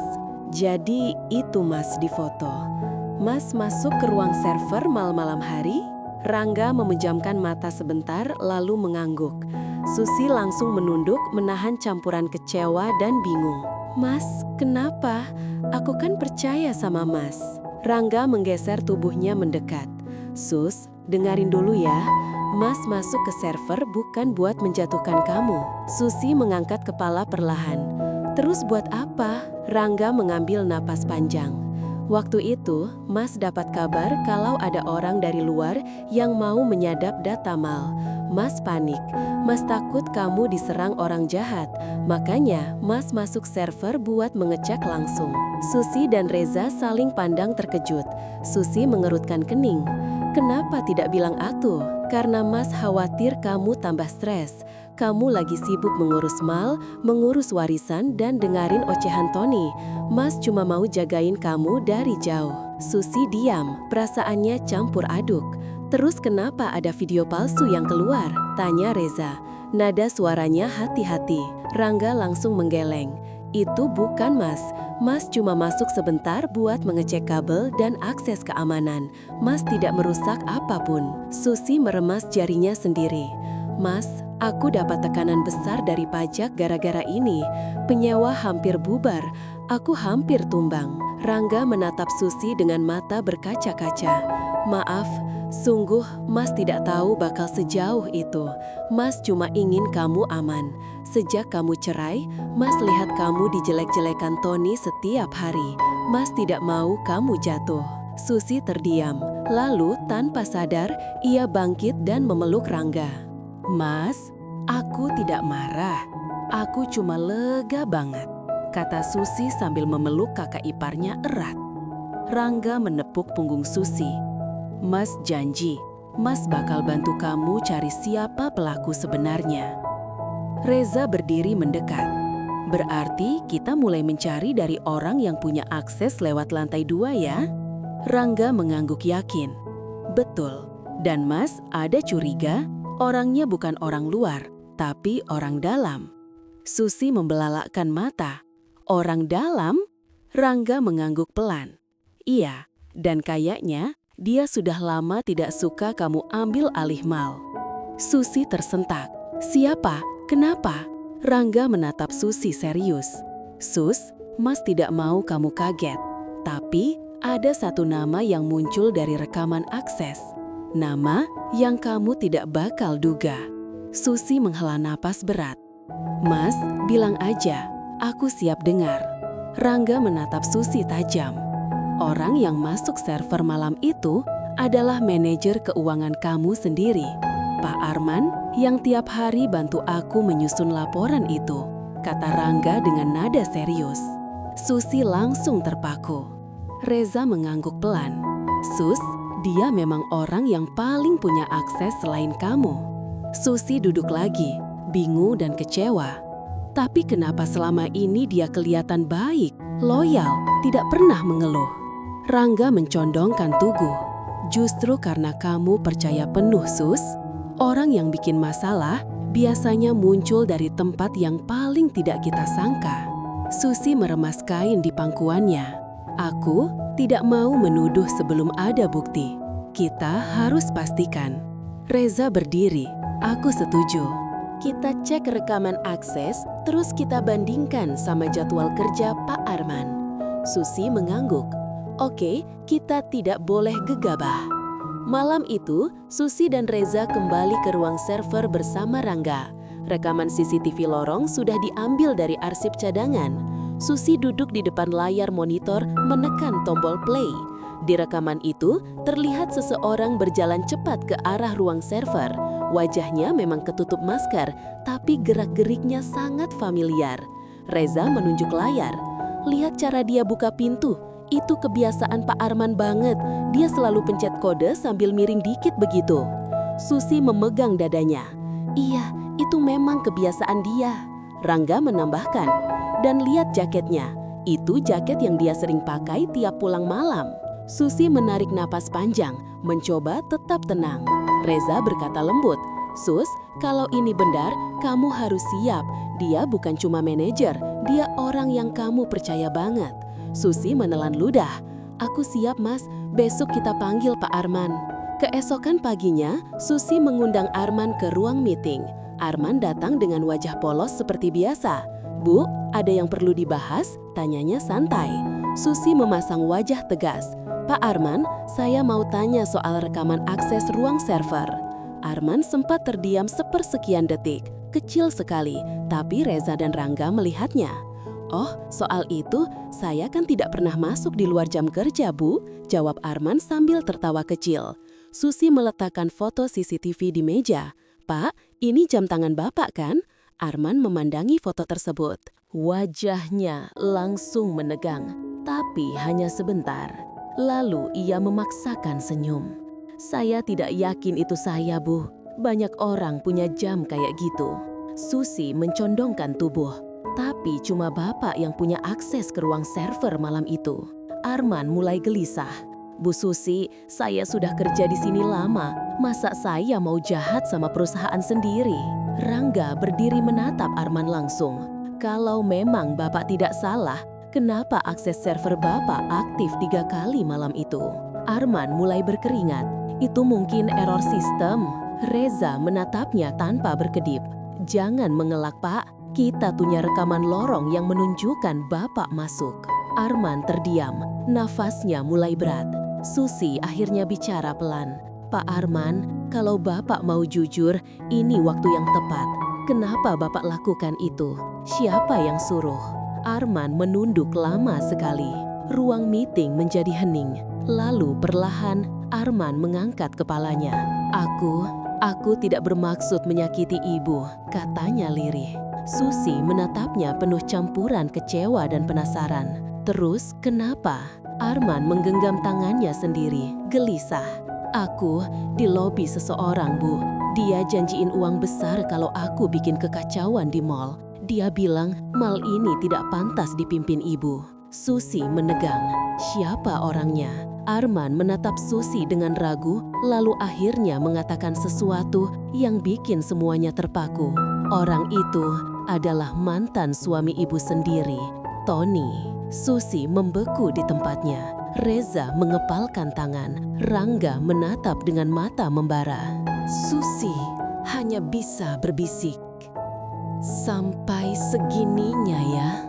Jadi itu Mas di foto. Mas masuk ke ruang server malam-malam hari? Rangga memejamkan mata sebentar lalu mengangguk. Susi langsung menunduk menahan campuran kecewa dan bingung. Mas, kenapa? Aku kan percaya sama Mas. Rangga menggeser tubuhnya mendekat. Sus, dengarin dulu ya. Mas masuk ke server bukan buat menjatuhkan kamu. Susi mengangkat kepala perlahan. Terus buat apa? Rangga mengambil napas panjang. Waktu itu, Mas dapat kabar kalau ada orang dari luar yang mau menyadap data mal. Mas panik. Mas takut kamu diserang orang jahat. Makanya, Mas masuk server buat mengecek langsung. Susi dan Reza saling pandang terkejut. Susi mengerutkan kening. Kenapa tidak bilang atuh? Karena Mas khawatir kamu tambah stres. Kamu lagi sibuk mengurus mal, mengurus warisan, dan dengarin ocehan Tony. Mas cuma mau jagain kamu dari jauh. Susi diam, perasaannya campur aduk. Terus kenapa ada video palsu yang keluar? Tanya Reza. Nada suaranya hati-hati. Rangga langsung menggeleng. Itu bukan Mas. Mas cuma masuk sebentar buat mengecek kabel dan akses keamanan. Mas tidak merusak apapun. Susi meremas jarinya sendiri. Mas, aku dapat tekanan besar dari pajak gara-gara ini. Penyewa hampir bubar. Aku hampir tumbang. Rangga menatap Susi dengan mata berkaca-kaca. Maaf, sungguh Mas tidak tahu bakal sejauh itu. Mas cuma ingin kamu aman. Sejak kamu cerai, Mas lihat kamu dijelek-jelekan Tony setiap hari. Mas tidak mau kamu jatuh. Susi terdiam. Lalu tanpa sadar, ia bangkit dan memeluk Rangga. Mas, aku tidak marah. Aku cuma lega banget, kata Susi sambil memeluk kakak iparnya erat. Rangga menepuk punggung Susi. Mas janji, Mas bakal bantu kamu cari siapa pelaku sebenarnya. Reza berdiri mendekat. Berarti kita mulai mencari dari orang yang punya akses lewat lantai 2 ya? Rangga mengangguk yakin. Betul. Dan Mas ada curiga? Orangnya bukan orang luar, tapi orang dalam. Susi membelalakkan mata. Orang dalam? Rangga mengangguk pelan. Iya, dan kayaknya dia sudah lama tidak suka kamu ambil alih mal. Susi tersentak. Siapa? Kenapa? Rangga menatap Susi serius. Sus, Mas tidak mau kamu kaget. Tapi ada satu nama yang muncul dari rekaman akses. Nama yang kamu tidak bakal duga. Susi menghela napas berat. Mas, bilang aja, aku siap dengar. Rangga menatap Susi tajam. Orang yang masuk server malam itu adalah manajer keuangan kamu sendiri. Pak Arman yang tiap hari bantu aku menyusun laporan itu, kata Rangga dengan nada serius. Susi langsung terpaku. Reza mengangguk pelan. Sus, dia memang orang yang paling punya akses selain kamu. Susi duduk lagi, bingung dan kecewa. Tapi kenapa selama ini dia kelihatan baik, loyal, tidak pernah mengeluh? Rangga mencondongkan tugu. Justru karena kamu percaya penuh, Sus. Orang yang bikin masalah biasanya muncul dari tempat yang paling tidak kita sangka. Susi meremas kain di pangkuannya. Aku tidak mau menuduh sebelum ada bukti. Kita harus pastikan. Reza berdiri. Aku setuju. Kita cek rekaman akses, terus kita bandingkan sama jadwal kerja Pak Arman. Susi mengangguk. Oke, kita tidak boleh gegabah. Malam itu, Susi dan Reza kembali ke ruang server bersama Rangga. Rekaman CCTV lorong sudah diambil dari arsip cadangan. Susi duduk di depan layar monitor menekan tombol play. Di rekaman itu, terlihat seseorang berjalan cepat ke arah ruang server. Wajahnya memang ketutup masker, tapi gerak-geriknya sangat familiar. Reza menunjuk layar. Lihat cara dia buka pintu. Itu kebiasaan Pak Arman banget. Dia selalu pencet kode sambil miring dikit begitu. Susi memegang dadanya. Iya, itu memang kebiasaan dia. Rangga menambahkan. Dan lihat jaketnya. Itu jaket yang dia sering pakai tiap pulang malam. Susi menarik napas panjang, mencoba tetap tenang. Reza berkata lembut, Sus, kalau ini benar, kamu harus siap. Dia bukan cuma manajer, dia orang yang kamu percaya banget. Susi menelan ludah. Aku siap, Mas. Besok kita panggil Pak Arman. Keesokan paginya, Susi mengundang Arman ke ruang meeting. Arman datang dengan wajah polos seperti biasa. Bu, ada yang perlu dibahas? Tanyanya santai. Susi memasang wajah tegas. Pak Arman, saya mau tanya soal rekaman akses ruang server. Arman sempat terdiam sepersekian detik. Kecil sekali, tapi Reza dan Rangga melihatnya. Oh, soal itu, saya kan tidak pernah masuk di luar jam kerja, Bu. Jawab Arman sambil tertawa kecil. Susi meletakkan foto CCTV di meja. Pak, ini jam tangan Bapak kan? Arman memandangi foto tersebut. Wajahnya langsung menegang, tapi hanya sebentar. Lalu ia memaksakan senyum. Saya tidak yakin itu saya, Bu. Banyak orang punya jam kayak gitu. Susi mencondongkan tubuh. Tapi cuma Bapak yang punya akses ke ruang server malam itu. Arman mulai gelisah. Bu Susi, saya sudah kerja di sini lama. Masa saya mau jahat sama perusahaan sendiri? Rangga berdiri menatap Arman langsung. Kalau memang Bapak tidak salah, kenapa akses server Bapak aktif 3 kali malam itu? Arman mulai berkeringat. Itu mungkin error sistem. Reza menatapnya tanpa berkedip. Jangan mengelak, Pak. Kita punya rekaman lorong yang menunjukkan Bapak masuk. Arman terdiam. Nafasnya mulai berat. Susi akhirnya bicara pelan. Pak Arman, kalau Bapak mau jujur, ini waktu yang tepat. Kenapa Bapak lakukan itu? Siapa yang suruh? Arman menunduk lama sekali. Ruang meeting menjadi hening. Lalu perlahan Arman mengangkat kepalanya. Aku tidak bermaksud menyakiti ibu, katanya lirih. Susi menatapnya penuh campuran kecewa dan penasaran. Terus kenapa? Arman menggenggam tangannya sendiri, gelisah. Aku di lobi seseorang, Bu. Dia janjiin uang besar kalau aku bikin kekacauan di mall. Dia bilang mal ini tidak pantas dipimpin ibu. Susi menegang. Siapa orangnya? Arman menatap Susi dengan ragu, lalu akhirnya mengatakan sesuatu yang bikin semuanya terpaku. Orang itu adalah mantan suami ibu sendiri, Tony. Susi membeku di tempatnya. Reza mengepalkan tangan. Rangga menatap dengan mata membara. Susi hanya bisa berbisik. Sampai segininya ya.